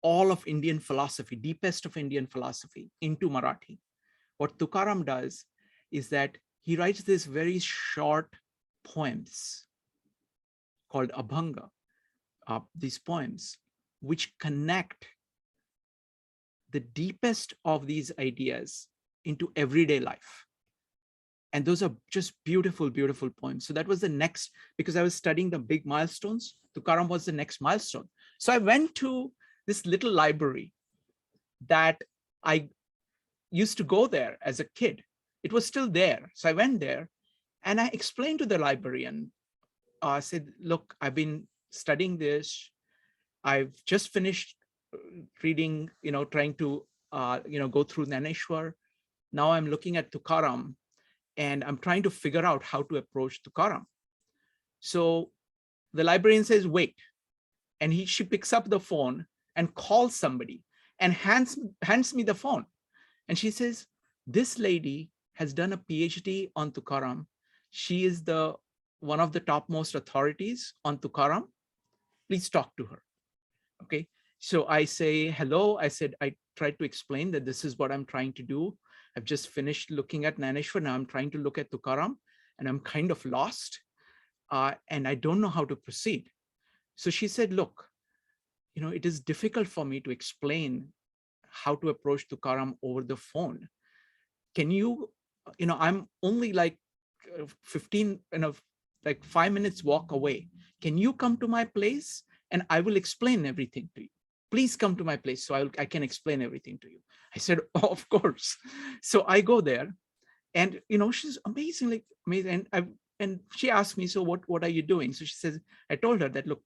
all of Indian philosophy, deepest of Indian philosophy, into Marathi. What Tukaram does is that he writes these very short poems called Abhanga, these poems, which connect the deepest of these ideas into everyday life. And those are just beautiful, beautiful poems. So that was the next, because I was studying the big milestones, Tukaram was the next milestone. So I went to this little library that I used to go there as a kid. It was still there. So I went there and I explained to the librarian, said, look, I've been studying this. I've just finished reading, trying to, go through Naneshwar. Now I'm looking at Tukaram and I'm trying to figure out how to approach Tukaram. So the librarian says, wait. And she picks up the phone and calls somebody and hands me the phone. And she says, this lady has done a PhD on Tukaram. She is one of the topmost authorities on Tukaram. Please talk to her. Okay. So I say, hello. I said, I tried to explain that this is what I'm trying to do. I've just finished looking at Naneshwar. Now I'm trying to look at Tukaram and I'm kind of lost. And I don't know how to proceed. So she said, look, it is difficult for me to explain how to approach Tukaram over the phone. Can you, I'm only like 5 minutes walk away. Can you come to my place and I will explain everything to you? Please come to my place so I can explain everything to you. I said, oh, of course. So I go there and, she's amazingly amazing. And she asked me, so what are you doing? So she says, I told her that, look,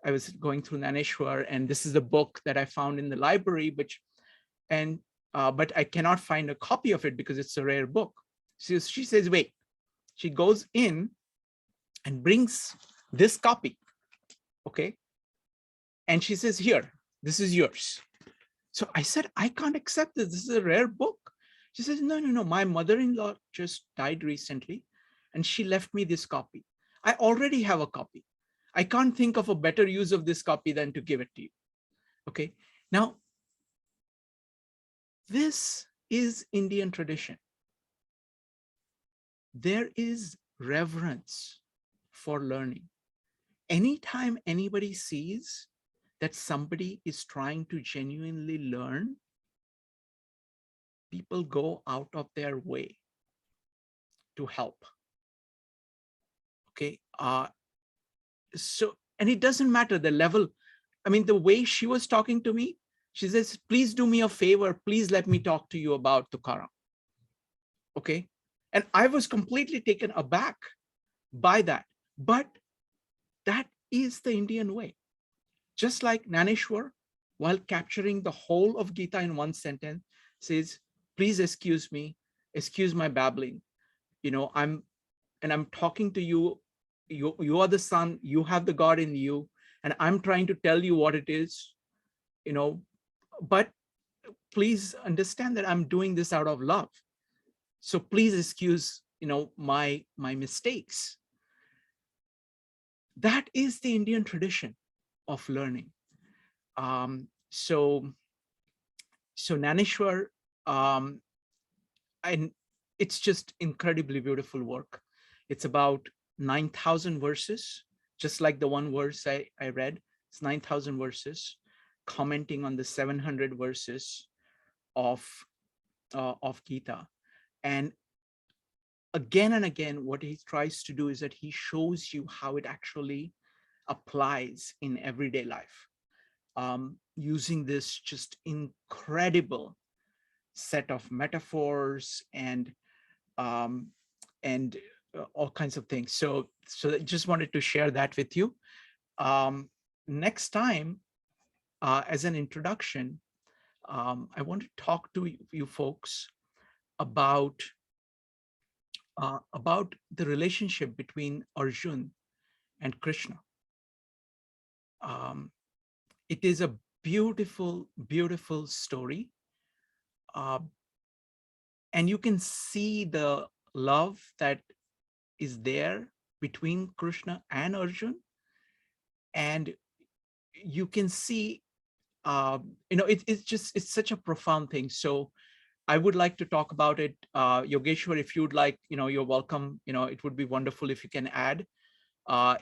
I was going through Naneshwar and this is the book that I found in the library, but I cannot find a copy of it because it's a rare book. She says, wait. She goes in and brings this copy, okay? And she says, here, this is yours. So I said, I can't accept this. This is a rare book. She says, no. My mother-in-law just died recently and she left me this copy. I already have a copy. I can't think of a better use of this copy than to give it to you. Okay. Now, this is Indian tradition. There is reverence for learning. Anytime anybody sees that somebody is trying to genuinely learn, people go out of their way to help. Okay. So, and it doesn't matter the level. I mean, the way she was talking to me, she says, please do me a favor. Please let me talk to you about Tukaram. Okay. And I was completely taken aback by that. But that is the Indian way. Just like Naneshwar, while capturing the whole of Gita in one sentence, says, please excuse me, excuse my babbling. I'm talking to you. You are the son, you have the God in you, and I'm trying to tell you what it is, but please understand that I'm doing this out of love. So please excuse, my mistakes. That is the Indian tradition of learning. So Naneshwar, and it's just incredibly beautiful work. It's about 9,000 verses, just like the one verse I read. It's 9,000 verses commenting on the 700 verses of Gita. And again and again, what he tries to do is that he shows you how it actually applies in everyday life, using this just incredible set of metaphors and all kinds of things. So I just wanted to share that with you. Next time, as an introduction, I want to talk to you folks about the relationship between Arjun and Krishna. It is a beautiful, beautiful story. And you can see the love that is there between Krishna and Arjun. And you can see, it's such a profound thing. So I would like to talk about it. Yogeshwar, if you'd like, you're welcome. It would be wonderful if you can add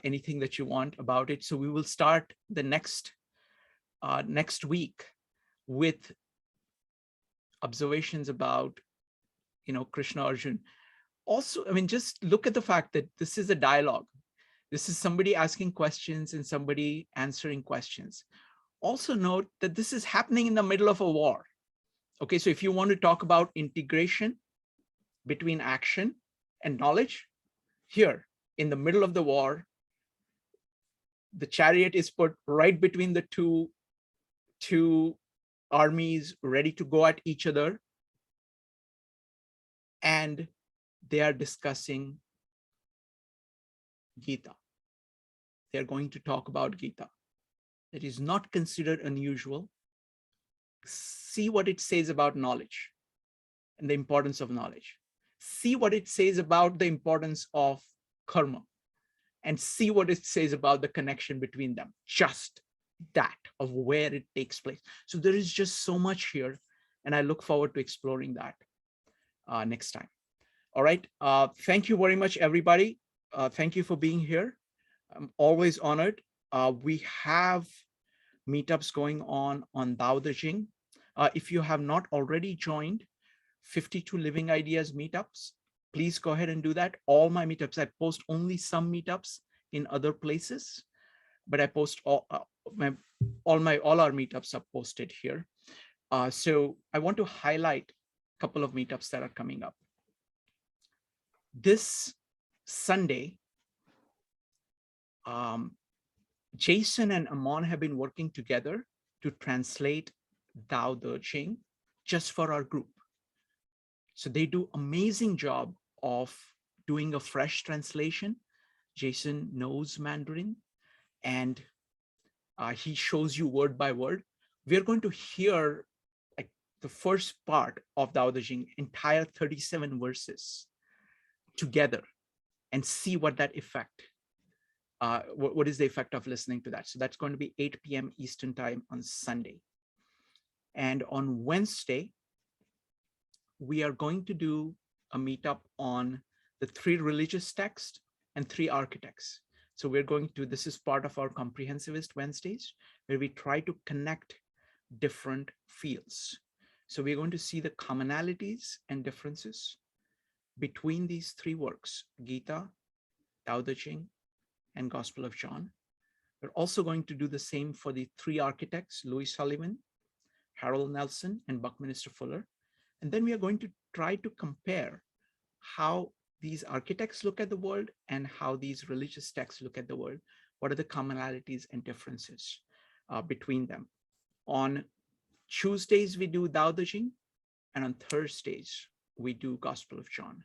anything that you want about it. So we will start the next week with observations about, Krishna Arjun. Also, just look at the fact that this is a dialogue. This is somebody asking questions and somebody answering questions. Also note that this is happening in the middle of a war. Okay, so if you want to talk about integration between action and knowledge, here in the middle of the war, the chariot is put right between the two armies ready to go at each other. And they are discussing Gita. They're going to talk about Gita. It is not considered unusual. See what it says about knowledge and the importance of knowledge. See what it says about the importance of karma, and see what it says about the connection between them. Just that, of where it takes place. So there is just so much here, and I look forward to exploring that next time. All right. Thank you very much, everybody. Thank you for being here. I'm always honored. We have meetups going on Dao De Jing. If you have not already joined 52 Living Ideas meetups, please go ahead and do that. All my meetups, I post only some meetups in other places, but I post all our meetups are posted here. So I want to highlight a couple of meetups that are coming up. This Sunday, Jason and Amon have been working together to translate Dao De Jing just for our group. So they do amazing job of doing a fresh translation. Jason knows Mandarin, and he shows you word by word. We're going to hear like the first part of Dao De Jing, entire 37 verses together, and see what that effect, what is the effect of listening to that. So that's going to be 8 p.m. Eastern time on Sunday. And on Wednesday, we are going to do a meetup on the 3 religious texts and 3 architects. So we're going to, this is part of our Comprehensivist Wednesdays, where we try to connect different fields. So we're going to see the commonalities and differences between these 3 works, Gita, Tao Te Ching, and Gospel of John. We're also going to do the same for the 3 architects, Louis Sullivan, Harold Nelson, and Buckminster Fuller. And then we are going to try to compare how these architects look at the world and how these religious texts look at the world. What are the commonalities and differences between them? On Tuesdays, we do Tao Te Ching, and on Thursdays, we do Gospel of John.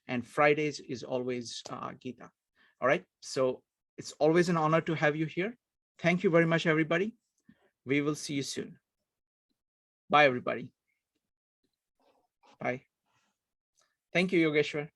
And Fridays is always Gita. All right, so it's always an honor to have you here. Thank you very much, everybody. We will see you soon. Bye, everybody. Bye. Thank you, Yogeshwar.